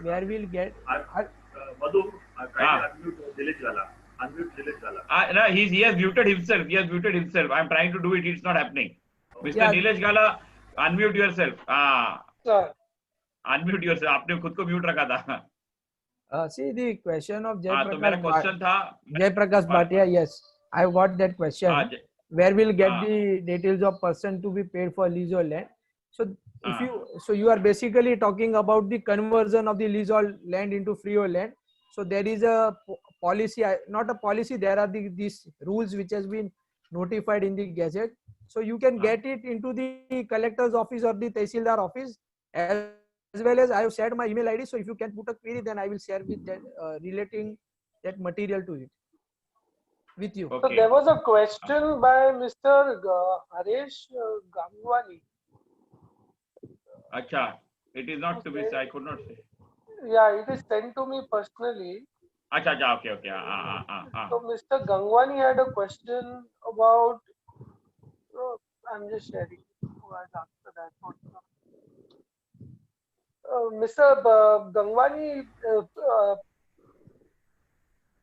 S2: where
S4: we'll get.
S2: Madhu, kindly unmute Dilesh Gala. Unmute Dilesh Gala.
S3: No, he has muted himself. He has muted himself. I'm trying to do it. It's not happening. Mr.
S4: Yeah.
S3: Nilesh Gala, unmute yourself.
S6: Sir.
S3: Unmute yourself. आपने खुद को mute रखा था.
S4: See, the question of
S3: तो मेरा question था.
S4: Jaiprakash Bhatia, yes, I got that question. Where will get the details of person to be paid for leasehold land? So you are basically talking about the conversion of the leasehold land into freehold land. So there is a policy, not a policy. There are these rules which has been notified in the Gazette. So you can get it into the collector's office or the Tehsildar office, as well as I have shared my email ID. So if you can put a query, then I will share with that relating that material to it with you.
S6: So there was a question by Mr. Harish Gangwani.
S3: Acha, it is not to be. I could not say.
S6: Yeah, it is sent to me personally.
S3: Acha, okay.
S6: So Mr. Gangwani had a question about. I'm just sharing. After that. Mr. Gangwani,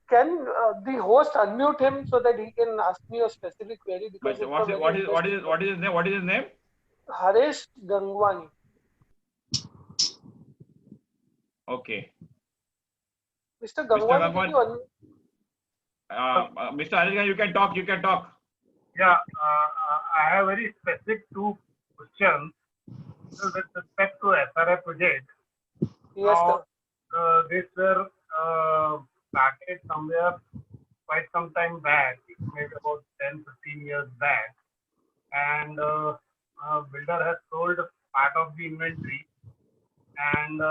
S6: can the host unmute him so that he can ask me a specific query? Because
S3: what is his name? What is his name?
S6: Harish Gangwani.
S3: Okay.
S6: Mr. Gangwani,
S3: Mr. Harish, you can talk.
S8: Yeah, I have very specific two questions with respect to SRA project.
S6: Yes,
S8: Now,
S6: sir.
S8: this were started somewhere quite some time back, maybe about 10-15 years back, and builder has sold part of the inventory, and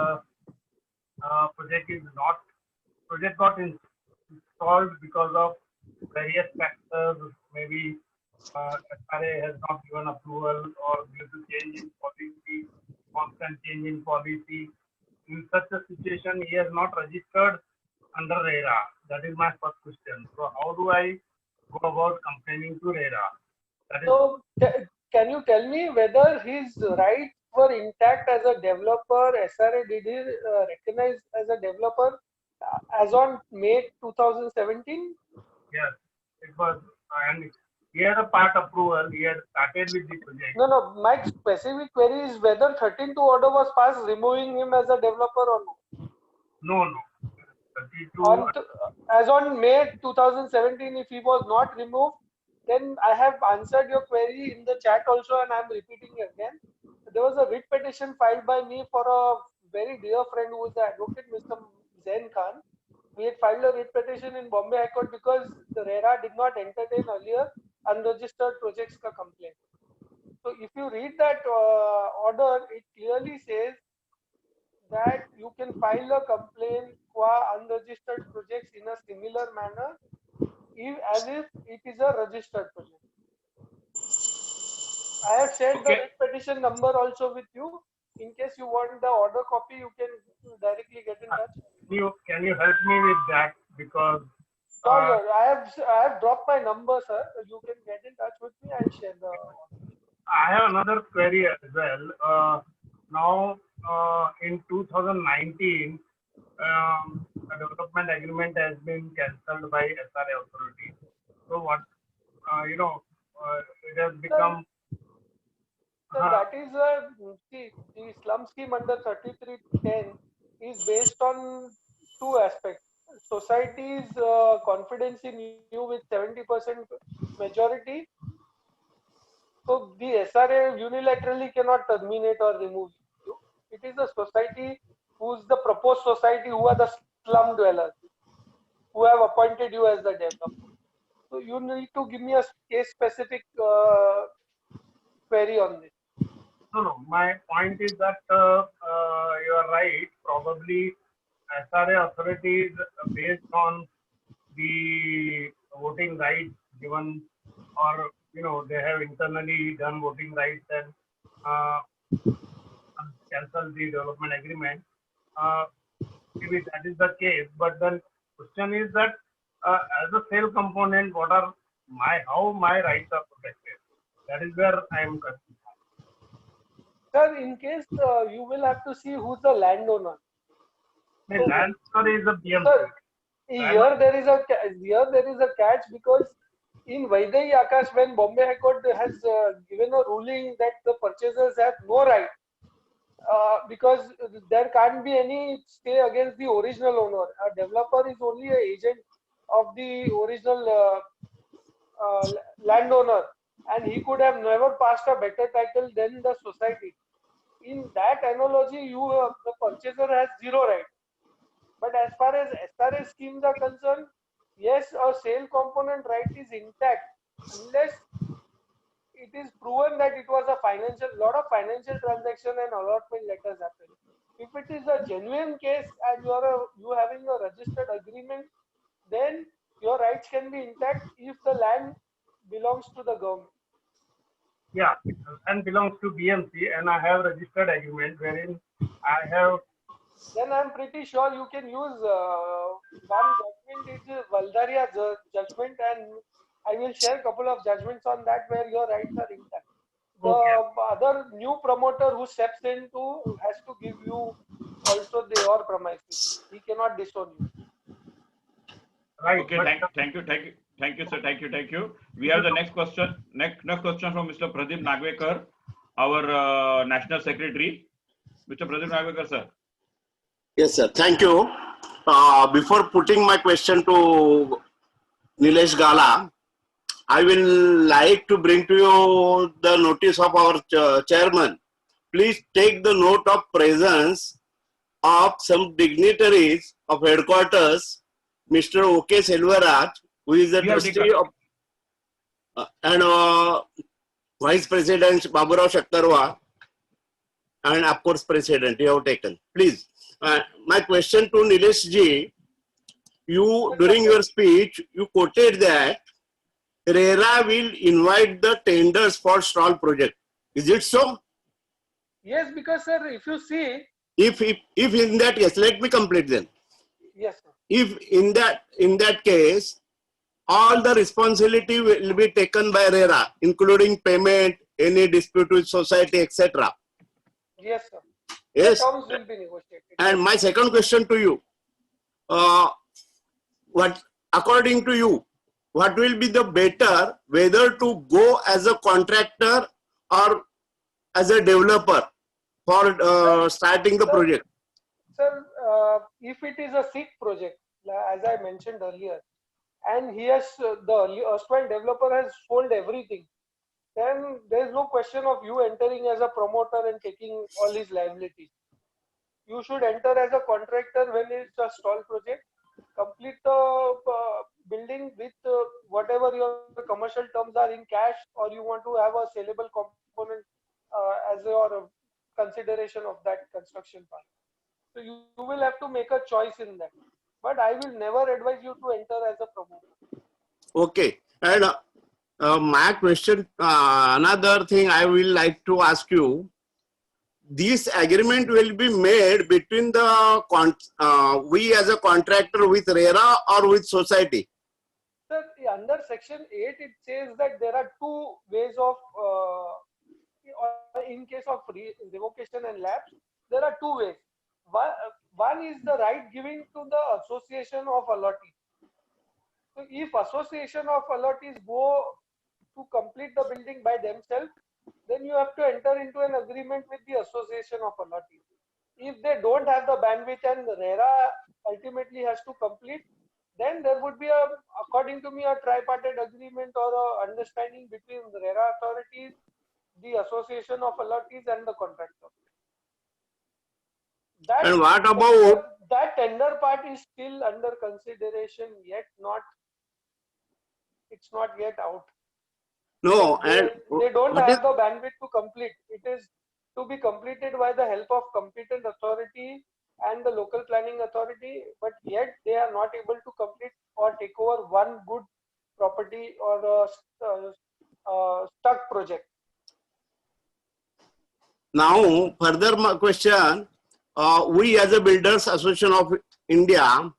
S8: project got installed because of various factors, maybe SRA has not given approval or due to change in policy, constant change in policy. In such a situation, he has not registered under RERA. That is my first question. So how do I go about complaining to RERA? That is,
S6: So, can you tell me whether his rights were intact as a developer? SRA did he recognize as a developer as on May 2017?
S8: yes, it was, and he had a part approval. He had started with the project.
S6: No. My specific query is whether 13-2 order was passed removing him as a developer or not.
S8: No. 32,
S6: As on May 2017, if he was not removed, then I have answered your query in the chat also, and I'm repeating again. There was a writ petition filed by me for a very dear friend who is the advocate, Mr. Zain Khan. We had filed a writ petition in Bombay High Court because the RERA did not entertain earlier unregistered projects ka complaint. So if you read that order, it clearly says that you can file a complaint qua unregistered projects in a similar manner as if it is a registered project. I have shared the writ petition number also with you. In case you want the order copy, you can directly get in touch.
S8: Can you help me with that? Because
S6: Sure, I have dropped my number, sir. You can get in touch with me. I'll share the order.
S8: I have another query as well. Now, in 2019, a development agreement has been cancelled by SRA authority. So what, it has become.
S6: So that is the slum scheme under 3310 is based on two aspects. Society's confidence in you with 70% majority. So the SRA unilaterally cannot terminate or remove you. It is the society who's the proposed society who are the slum dwellers who have appointed you as the developer. So you need to give me a case specific query on this.
S8: No. My point is that you are right. Probably SRA authorities, based on the voting rights given, or they have internally done voting rights and cancel the development agreement. Maybe that is the case. But the question is that as a sale component, how my rights are protected? That is where I am confused.
S6: Sir, in case you will have to see who's the landowner.
S8: The landowner is the BMC.
S6: Sir, here there is a catch because in Vaidehi Akash, when Bombay High Court has given a ruling that the purchasers have no right because there can't be any stay against the original owner. A developer is only an agent of the original landowner, and he could have never passed a better title than the society. In that analogy, the purchaser has zero right. But as far as SRA schemes are concerned, yes, a sale component right is intact unless it is proven that it was a lot of financial transaction and allotment letters happen. If it is a genuine case and you having a registered agreement, then your rights can be intact if the land belongs to the government.
S8: Yeah, and belongs to BMC, and I have registered agreement wherein I have.
S6: Then I'm pretty sure you can use one judgment, it is Valdaria judgment, and I will share a couple of judgments on that where your rights are intact. The other new promoter who steps into has to give you also your premises. He cannot disown you.
S8: Right.
S3: Okay, thank you, sir. Thank you. We have the next question. Next question from Mr. Pradeep Nagvekar, our National Secretary. Mr. Pradeep Nagvekar, sir.
S9: Yes, sir. Thank you. Before putting my question to Nilesh Gala, I will like to bring to you the notice of our chairman. Please take the note of presence of some dignitaries of headquarters, Mr. O.K. Selvaraj, who is the
S3: You have
S9: trustee
S3: taken.
S9: of and Vice President Baburao Shaktarwa, and of course President. You have taken. Please, my question to Nilesh ji, you during your speech you quoted that RERA will invite the tenders for stall project. Is it so?
S6: Yes, because sir, if you see,
S9: If in that case, let me complete then.
S6: yes, sir.
S9: If in that case, all the responsibility will be taken by RERA, including payment, any dispute with society, etc.
S6: Yes, sir.
S9: Yes.
S6: The terms will be negotiated.
S9: And my second question to you, what according to you, what will be the better, whether to go as a contractor or as a developer for starting the project?
S6: Sir, if it is a SIG project, as I mentioned earlier, and he has the erstwhile developer has sold everything, then there is no question of you entering as a promoter and taking all his liabilities. You should enter as a contractor when it's a stall project, complete the building with whatever your commercial terms are in cash, or you want to have a saleable component as your consideration of that construction part. So you will have to make a choice in that. But I will never advise you to enter as a promoter.
S9: Okay. And my question, another thing I will like to ask you, this agreement will be made between the we as a contractor with RERA or with society?
S6: Sir, under section 8, it says that there are two ways of, in case of revocation and lapse, there are two ways. One is the right giving to the association of allottees. So if association of allottees go to complete the building by themselves, then you have to enter into an agreement with the association of allottees. If they don't have the bandwidth and RERA ultimately has to complete, then there would be according to me, a tripartite agreement or a understanding between the RERA authorities, the association of allottees, and the contractor.
S9: And what about
S6: that tender part is still under consideration, yet not. It's not yet out.
S9: no?
S6: They don't have the bandwidth to complete. It is to be completed by the help of competent authority and the local planning authority, but yet they are not able to complete or take over one good property or a stuck project.
S9: Now, further question, we as a Builders Association of India,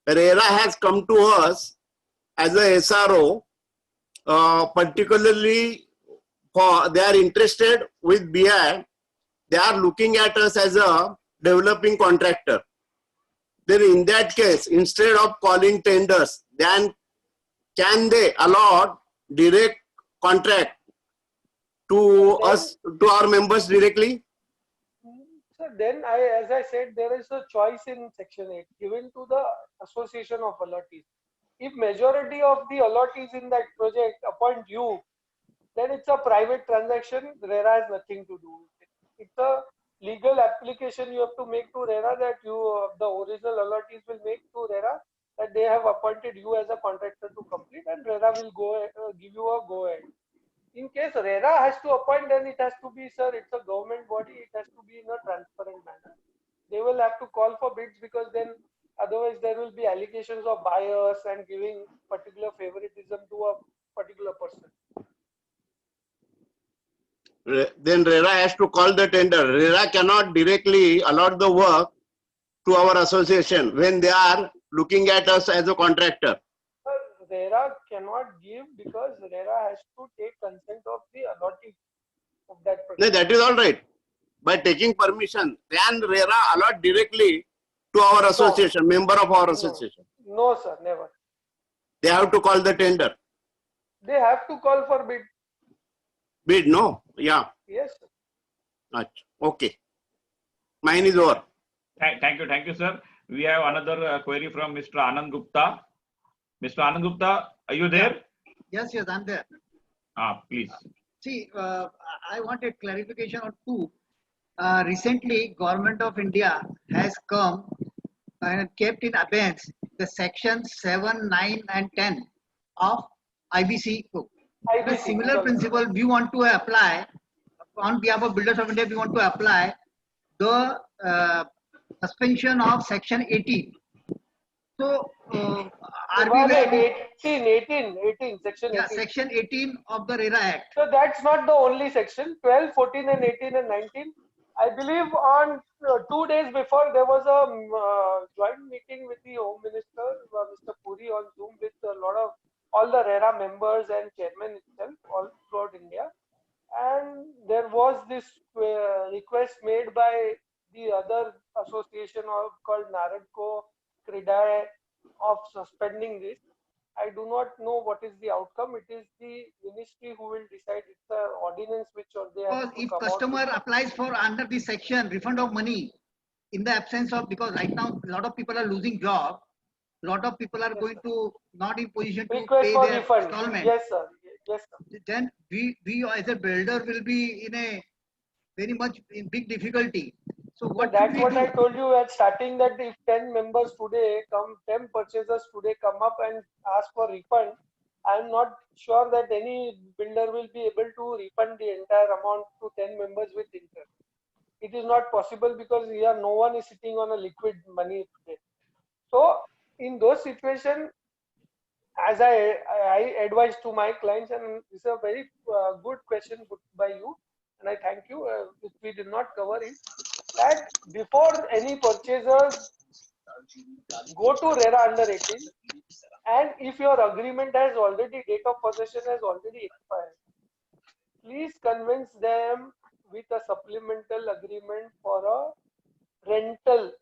S9: RERA has come to us as a SRO, particularly for they are interested with BI, they are looking at us as a developing contractor. Then in that case, instead of calling tenders, then can they allot direct contract to us, to our members directly?
S6: So then, as I said, there is a choice in section 8 given to the association of allottees. If majority of the allottees in that project appoint you, then it's a private transaction. RERA has nothing to do with it. It's a legal application you have to make to RERA that you, the original allottees will make to RERA that they have appointed you as a contractor to complete, and RERA will go give you a go ahead. In case RERA has to appoint, then it has to be, sir, it's a government body, it has to be in a transparent manner. They will have to call for bids, because then otherwise there will be allegations of bias and giving particular favoritism to a particular person.
S9: Then RERA has to call the tender. RERA cannot directly allot the work to our association when they are looking at us as a contractor.
S6: RERA cannot give, because RERA has to take consent of the allottee of that project.
S9: No, that is all right. By taking permission, can RERA allot directly to our association, member of our association?
S6: No, sir, never.
S9: They have to call the tender.
S6: They have to call for bid.
S9: Bid, no? Yeah.
S6: Yes, sir.
S9: Okay. Mine is over.
S3: Thank you, sir. We have another query from Mr. Anand Gupta. Mr. Anand Gupta, are you there?
S7: Yes, yes, I'm there.
S3: Please.
S7: See, I want a clarification on two. Recently, Government of India has come and kept in abeyance the section 7, 9 and 10 of IBC code. The
S6: IBC,
S7: similar
S6: sorry.
S7: principle we want to apply on behalf of Builders of India. We want to apply the suspension of section 18. So, are we very,
S6: 18, section 18.
S7: yeah, section 18 of the RERA Act?
S6: So that's not the only section. 12, 14 and 18 and 19. I believe on 2 days before there was a joint meeting with the Home Minister, Mr. Puri, on Zoom with a lot of all the RERA members and chairman itself all throughout India. And there was this request made by the other association called NAREDCO, CRIDAE, of suspending this. I do not know what is the outcome. It is the ministry who will decide. It's the ordinance which they have
S7: Because
S6: to
S7: if
S6: come out
S7: customer
S6: with.
S7: applies for under this section refund of money in the absence of, because right now a lot of people are losing job, a lot of people are
S6: Yes,
S7: going
S6: sir.
S7: to not in position to
S6: Request
S7: pay
S6: for
S7: their
S6: refund.
S7: installment.
S6: Yes, sir. Yes, sir.
S7: Then we as a builder will be in a very much in big difficulty. So
S6: So
S7: what should
S6: that's
S7: we
S6: what
S7: do?
S6: I told you at starting, that if 10 members today come, 10 purchasers today come up and ask for refund, I'm not sure that any builder will be able to refund the entire amount to 10 members with interest. It is not possible because here no one is sitting on a liquid money today. So in those situations, as I advise to my clients, and this is a very good question put by you, and I thank you. If we did not cover it, that before any purchasers go to RERA under 18, and if your agreement has already, date of possession has already expired, please convince them with a supplemental agreement for a rental.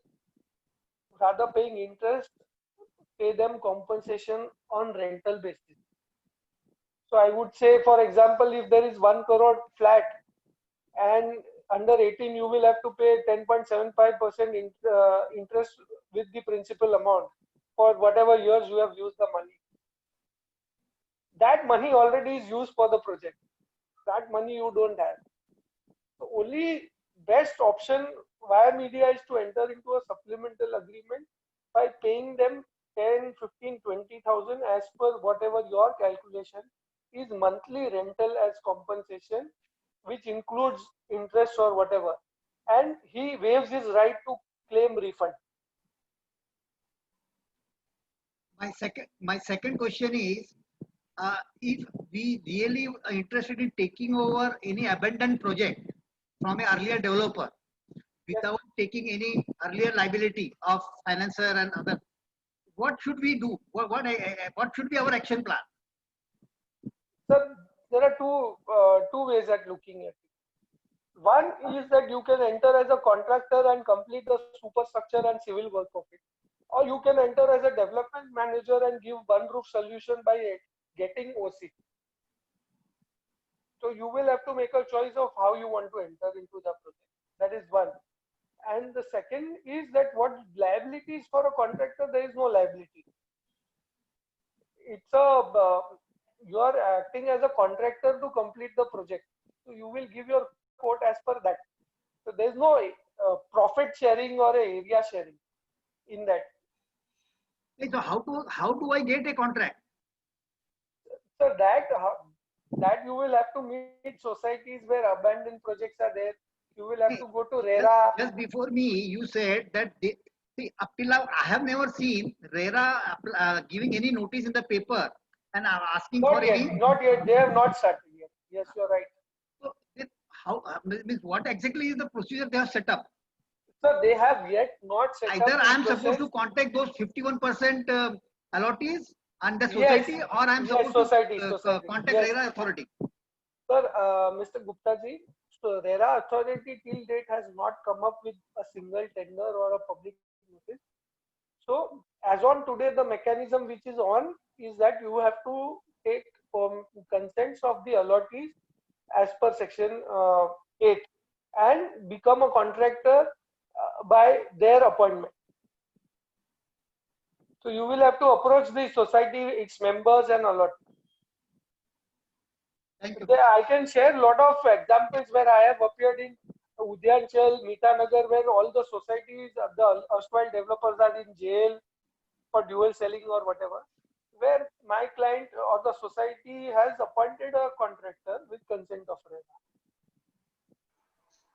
S6: Rather paying interest, pay them compensation on rental basis. So I would say, for example, if there is 1 crore flat and under 18, you will have to pay 10.75% interest with the principal amount for whatever years you have used the money. That money already is used for the project. That money you don't have. The only best option via media is to enter into a supplemental agreement by paying them 10, 15, 20,000 as per whatever your calculation is monthly rental as compensation, which includes interest or whatever, and he waives his right to claim refund.
S7: My second question is, if we really are interested in taking over any abandoned project from an earlier developer without taking any earlier liability of financer and other, what should we do? What should be our action plan?
S6: Sir, there are two ways at looking at it. One is that you can enter as a contractor and complete the superstructure and civil work of it, or you can enter as a development manager and give one roof solution by getting OC. So you will have to make a choice of how you want to enter into the project. That is one. And the second is that what liabilities for a contractor, there is no liability. It's a you are acting as a contractor to complete the project. So you will give your quote as per that. So there is no profit sharing or area sharing in that.
S7: So how do I get a contract?
S6: So that you will have to meet societies where abandoned projects are there. You will have to go to RERA.
S7: Just before me, you said that see, up till now, I have never seen RERA giving any notice in the paper and asking
S6: Not
S7: for
S6: yet,
S7: any.
S6: not yet. They have not started yet. Yes, you're right.
S7: So how means what exactly is the procedure they have set up?
S6: So they have yet not set
S7: Either
S6: up.
S7: I am supposed to contact those 51% allottees and the
S6: Yes,
S7: society, or I am
S6: yes,
S7: supposed
S6: society,
S7: to
S6: society.
S7: contact
S6: Yes.
S7: RERA authority.
S6: Sir, Mr. Gupta ji, so RERA authority till date has not come up with a single tender or a public notice. So as on today, the mechanism which is on is that you have to take consents of the allottees as per section 8 and become a contractor by their appointment. So you will have to approach the society, its members and allot.
S7: Thank you.
S6: I can share a lot of examples where I have appeared in Udyanchal, Mitanagar, where all the societies, the erstwhile developers are in jail for dual selling or whatever, where my client or the society has appointed a contractor with consent of RERA.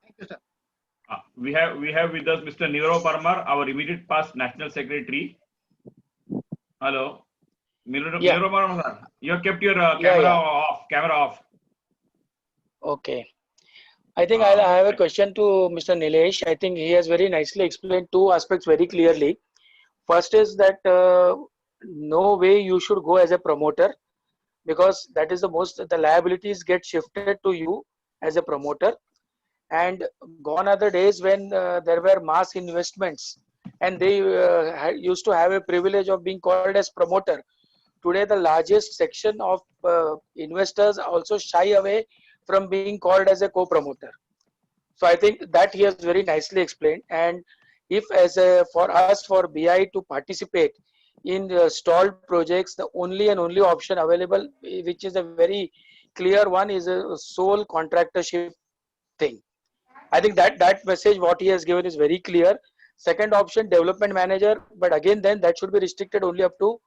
S7: Thank you, sir.
S3: We have with us Mr. Nirav Parmar, our immediate past National Secretary. Hello, Nirav Parmar, sir. You have kept your camera off.
S5: Okay. I think I have a question to Mr. Nilesh. I think he has very nicely explained two aspects very clearly. First is that no way you should go as a promoter, because that is the liabilities get shifted to you as a promoter. And gone are the days when there were mass investments and they used to have a privilege of being called as promoter. Today, the largest section of investors also shy away from being called as a co-promoter. So I think that he has very nicely explained. And if for us, for BI to participate in the stalled projects, the only and only option available, which is a very clear one, is a sole contractorship thing. I think that message what he has given is very clear. Second option, development manager, but again then that should be restricted only up to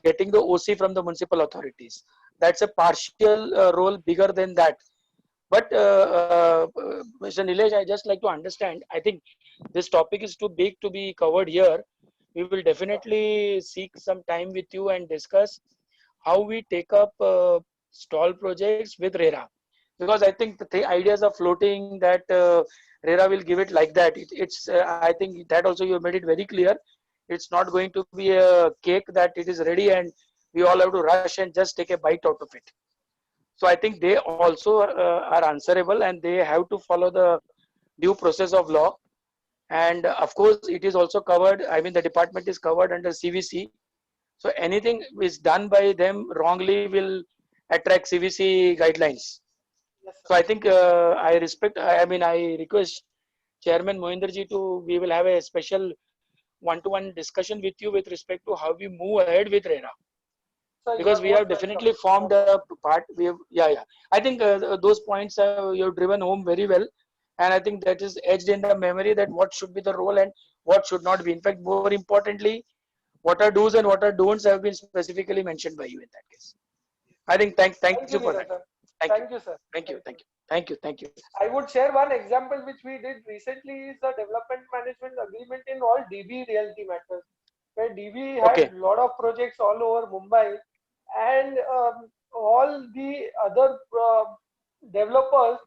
S5: getting the OC from the municipal authorities. That's a partial role, bigger than that. But Mr. Nilesh, I just like to understand, I think this topic is too big to be covered here. We will definitely seek some time with you and discuss how we take up stall projects with RERA. Because I think the ideas are floating that RERA will give it like that. I think that also you made it very clear. It's not going to be a cake that it is ready and we all have to rush and just take a bite out of it. So I think they also are answerable and they have to follow the due process of law. And of course, it is also covered. I mean, the department is covered under CVC. So anything is done by them wrongly will attract CVC guidelines.
S6: Yes,
S5: So I think I request Chairman Mohinderji we will have a special one-to-one discussion with you with respect to how we move ahead with RERA.
S6: So
S5: Because we have definitely formed a part. I think those points you have driven home very well. And I think that is etched in the memory that what should be the role and what should not be. In fact, more importantly, what are do's and what are don'ts have been specifically mentioned by you in that case. I think thank you for that.
S6: Thank you, sir.
S5: Thank you.
S6: I would share one example which we did recently is the development management agreement in all DB realty matters, where DB had a lot of projects all over Mumbai, and all the other developers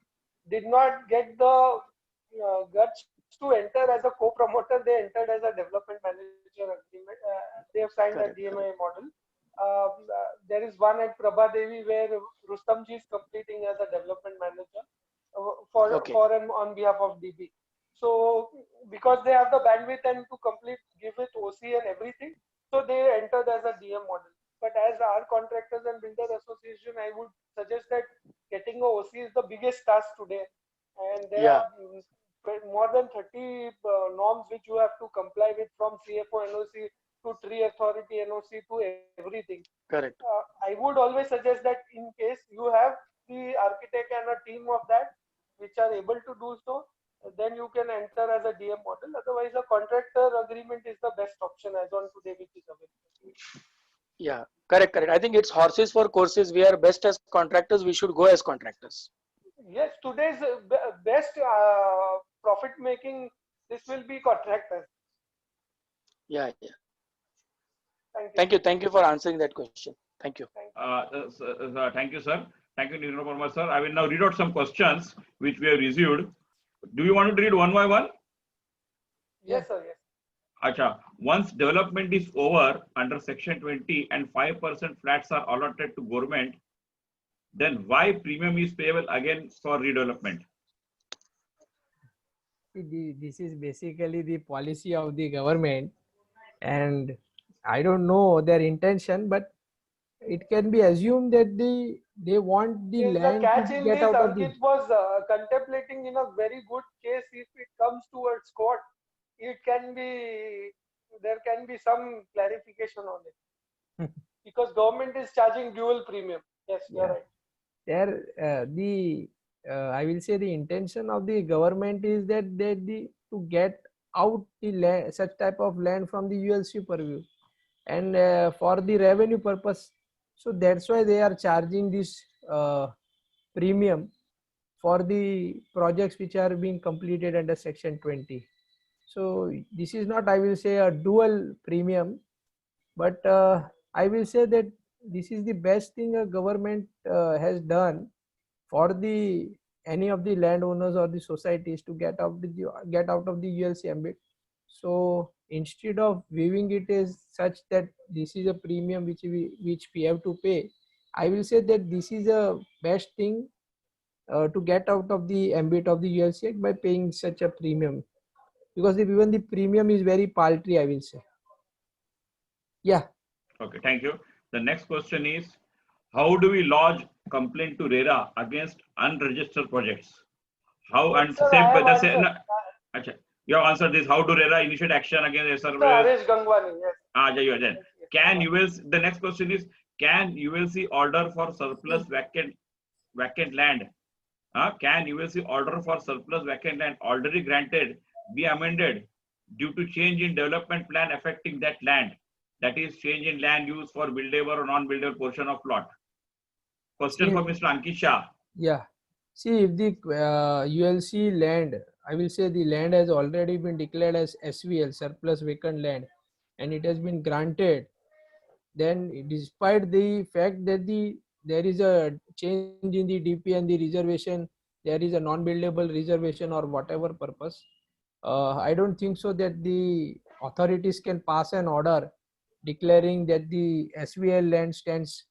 S6: did not get the guts to enter as a co-promoter. They entered as a development manager agreement. They have signed a DMA model. There is one at Prabha Devi where Rustamji is completing as a development manager on behalf of DB. So because they have the bandwidth and to complete, give it OC and everything, so they entered as a DM model. But as our contractors and builder association, I would suggest that getting a OC is the biggest task today, and there are more than 30 norms which you have to comply with, from CFO NOC to tree authority NOC to everything.
S5: Correct.
S6: I would always suggest that in case you have the architect and a team of that which are able to do so, then you can enter as a DM model. Otherwise, a contractor agreement is the best option as on today, which is available.
S5: Yeah, correct. I think it's horses for courses. We are best as contractors. We should go as contractors.
S6: Yes, today's best profit making, this will be contractors.
S5: Yeah. Thank you for answering that question. Thank you.
S3: Thank you, sir. Thank you, Nirav Parmar, sir. I will now read out some questions which we have received. Do you want to read one by one?
S6: Yes, sir. Yes.
S3: Acha. Once development is over under Section 20 and 5% flats are allotted to government, then why premium is payable again for redevelopment?
S4: This is basically the policy of the government, and I don't know their intention, but it can be assumed that they want the land to get out of the.
S6: It was contemplating in a very good case. If it comes towards court, there can be some clarification on it, because government is charging dual premium. Yes, you're right.
S4: there I will say the intention of the government is that to get out the land, such type of land from the ULC purview, and for the revenue purpose. So that's why they are charging this premium for the projects which are being completed under Section 20. So this is not, I will say, a dual premium, but I will say that this is the best thing a government has done for the any of the landowners or the societies to get out of the ULC ambit. So instead of viewing it as such that this is a premium which we have to pay, I will say that this is a best thing to get out of the ambit of the ULC Act by paying such a premium, because even the premium is very paltry, I will say. Yeah.
S3: Okay, thank you. The next question is, how do we lodge complaint to RERA against unregistered projects? How and
S6: Sir,
S3: same,
S6: I have
S3: the same,
S6: answered.
S3: you have answered this. How do RERA initiate action against
S6: Mr. Harish Gangwani, yes.
S3: then. Can ULC, the next question is, can ULC order for surplus vacant land? Can ULC order for surplus vacant land already granted be amended due to change in development plan affecting that land? That is, change in land use for buildable or non-buildable portion of plot. Question for Mr. Ankit Shah.
S4: Yeah. See, if the ULC land, I will say the land has already been declared as SVL, surplus vacant land, and it has been granted, then despite the fact that there is a change in the DP and the reservation, there is a non-buildable reservation or whatever purpose, I don't think so that the authorities can pass an order declaring that the SVL land stands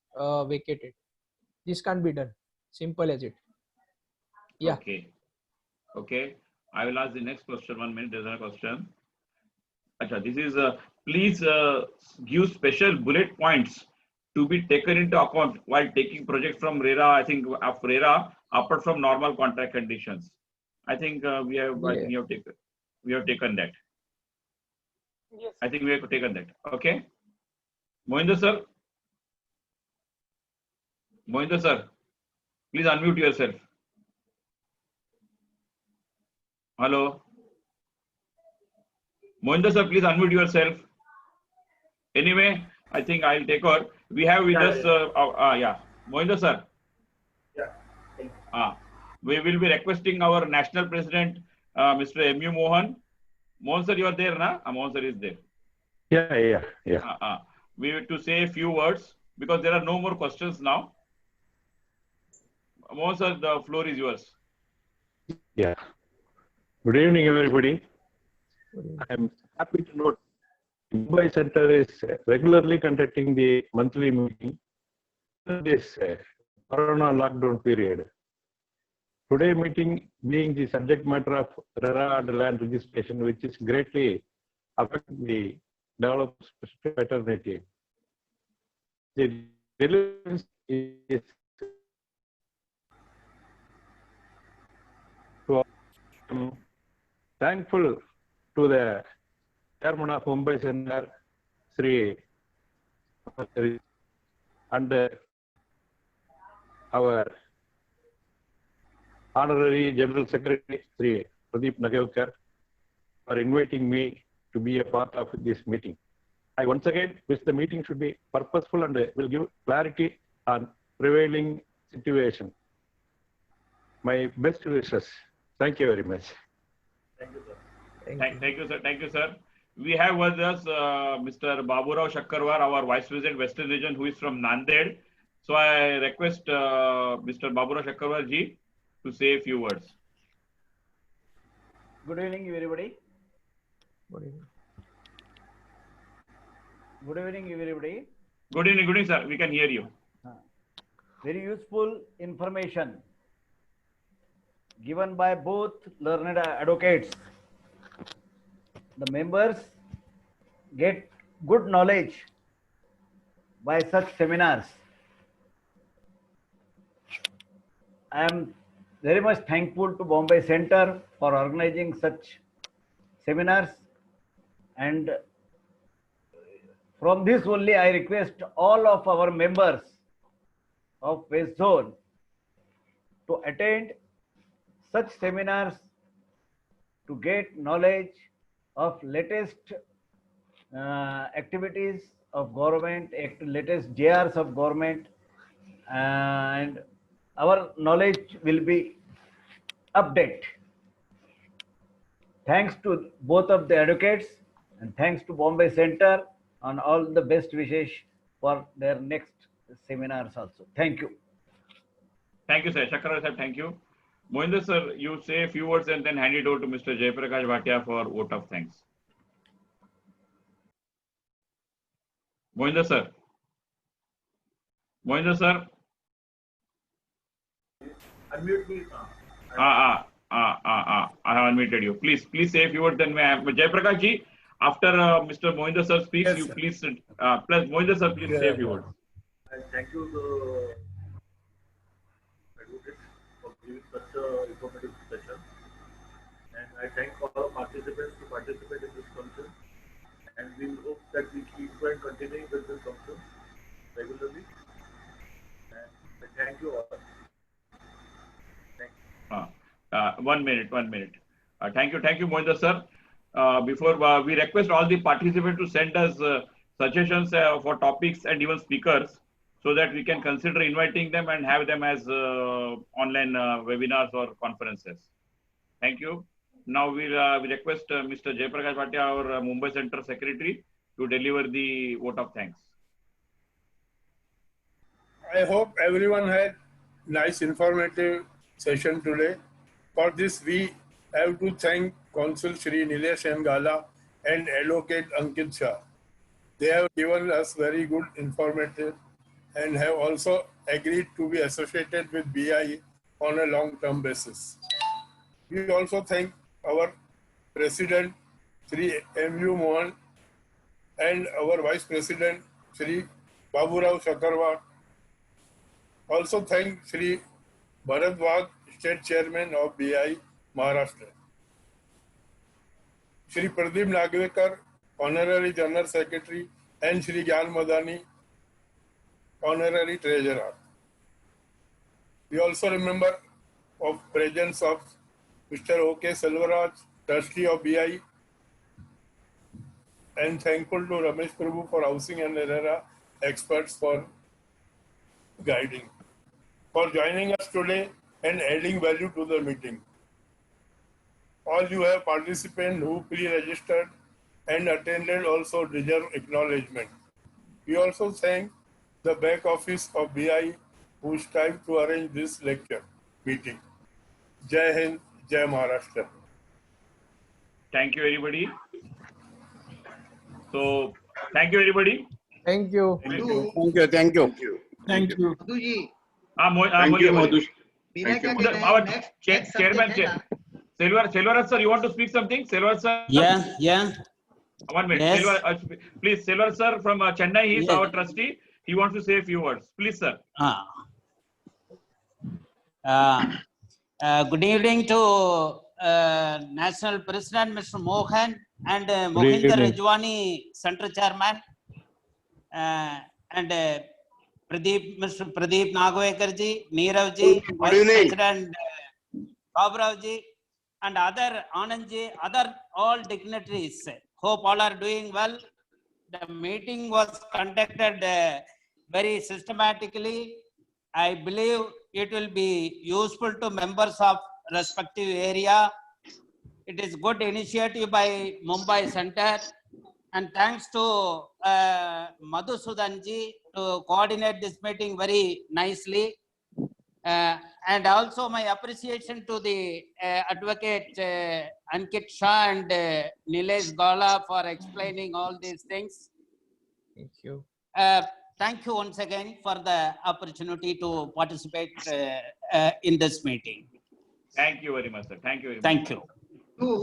S4: vacated. This can't be done. Simple as it. Yeah.
S3: Okay. Okay. I will ask the next question. 1 minute. There's another question. Achha, this is please give special bullet points to be taken into account while taking project from RERA. I think of RERA apart from normal contract conditions. I think we have.
S4: Yeah.
S3: I think we have taken that.
S6: Yes.
S3: I think we have taken that. Okay. Mohinder sir. Mohinder sir, please unmute yourself. Hello. Mohinder sir, please unmute yourself. Anyway, I think I'll take over. We have with us, Mohinder sir.
S2: Yeah.
S3: We will be requesting our national president, Mr. M.U. Mohan. Mohan sir, you are there, na? Mohan sir is there.
S10: Yeah.
S3: We have to say a few words because there are no more questions now. Mohan sir, the floor is yours.
S10: Yeah. Good evening, everybody. I'm happy to note Mumbai Center is regularly conducting the monthly meeting in this Corona lockdown period. Today meeting being the subject matter of RERA and land registration, which is greatly affecting the development fraternity. The relevance is thankful to the chairman of Mumbai Center, Sri, and our honorary General Secretary, Sri Pradeep Nagavkar, for inviting me to be a part of this meeting. I once again wish the meeting should be purposeful and will give clarity on prevailing situation. My best wishes. Thank you very much.
S2: Thank you, sir.
S3: Thank you, sir. Thank you, sir. We have with us Mr. Baburao Shakkarwar, our Vice President, Western Region, who is from Nanded. So I request Mr. Baburao Shakkarwar ji to say a few words.
S11: Good evening, everybody.
S4: Good evening.
S11: Good evening, everybody.
S3: Good evening, sir. We can hear you.
S11: Very useful information given by both learned advocates. The members get good knowledge by such seminars. I am very much thankful to Bombay Center for organizing such seminars, and from this only I request all of our members of West Zone to attend such seminars to get knowledge of latest activities of government, latest JRs of government, and our knowledge will be updated. Thanks to both of the advocates and thanks to Bombay Center on all the best wishes for their next seminars also. Thank you.
S3: Thank you, sir. Shankar sir, thank you. Mohinder sir, you say a few words and then hand it over to Mr. Jaiprakash Bhatia for vote of thanks. Mohinder sir. Mohinder sir.
S2: Unmute me.
S3: I have unmuted you. Please say a few words. Then Jaiprakash ji, after Mr. Mohinder sir speaks,
S2: Yes,
S3: you
S2: sir.
S3: please Mohinder sir, please say a few words.
S2: And thank you the advocates for giving such a informative session. And I thank all participants to participate in this function. And we hope that we keep on continuing with this function regularly. And I thank you all. Thank you.
S3: 1 minute. Thank you, Mohinder sir. Before we request all the participants to send us suggestions for topics and even speakers, so that we can consider inviting them and have them as online webinars or conferences. Thank you. Now we request Mr. Jaiprakash Bhatia, our Mumbai Center Secretary, to deliver the vote of thanks.
S12: I hope everyone had nice informative session today. For this, we have to thank Consul Shri Nilesh M. Gala and Advocate Ankit Shah. They have given us very good informative and have also agreed to be associated with BI on a long-term basis. We also thank our President Shri M.U. Mohan and our Vice President Shri Baburao Chakravarti. Also thank Shri Bharat Wagh, State Chairman of BI Maharashtra. Shri Pradeep Nagvekar, Honorary General Secretary, and Shri Gyan Madani, Honorary Treasurer. We also remember of presence of Mr. O.K. Selvaraj, Trustee of BI, and thankful to Ramesh Prabhu for Housing and RERA experts for guiding, for joining us today and adding value to the meeting. All you have participants who pre-registered and attended also deserve acknowledgement. We also thank the back office of BI who strived to arrange this lecture meeting. Jai Hind, Jai Maharashtra.
S3: Thank you, everybody. So, thank you, everybody.
S4: Thank you.
S9: Thank you.
S5: Thank you.
S7: Madhuji,
S3: Thank you, Madhu.
S7: बिना क्या कहते हैं,
S3: Our
S7: next
S3: chairman,
S7: subject है ना?
S3: Selvaraj sir, you want to speak something? Selvaraj sir?
S13: Yeah.
S3: 1 minute.
S13: Yes.
S3: Please, Selvaraj sir from Chennai, he is
S13: Yes.
S3: our trustee. He wants to say a few words. Please, sir.
S13: Good evening to National President Mr. Mohan and Mohinder
S10: evening.
S13: Rajwani, Center Chairman, and Mr. Pradeep Nagvekar ji, Neerav ji, Vice
S9: evening.
S13: President Baburao ji, and other Anand ji, other all dignitaries. Hope all are doing well. The meeting was conducted very systematically. I believe it will be useful to members of respective area. It is good initiative by Mumbai Center, and thanks to Madhusudan ji to coordinate this meeting very nicely. And also my appreciation to the advocate Ankit Shah and Nilesh Gala for explaining all these things.
S4: Thank you.
S13: Thank you once again for the opportunity to participate in this meeting.
S3: Thank you very much, sir. Thank you very much.
S13: Thank you.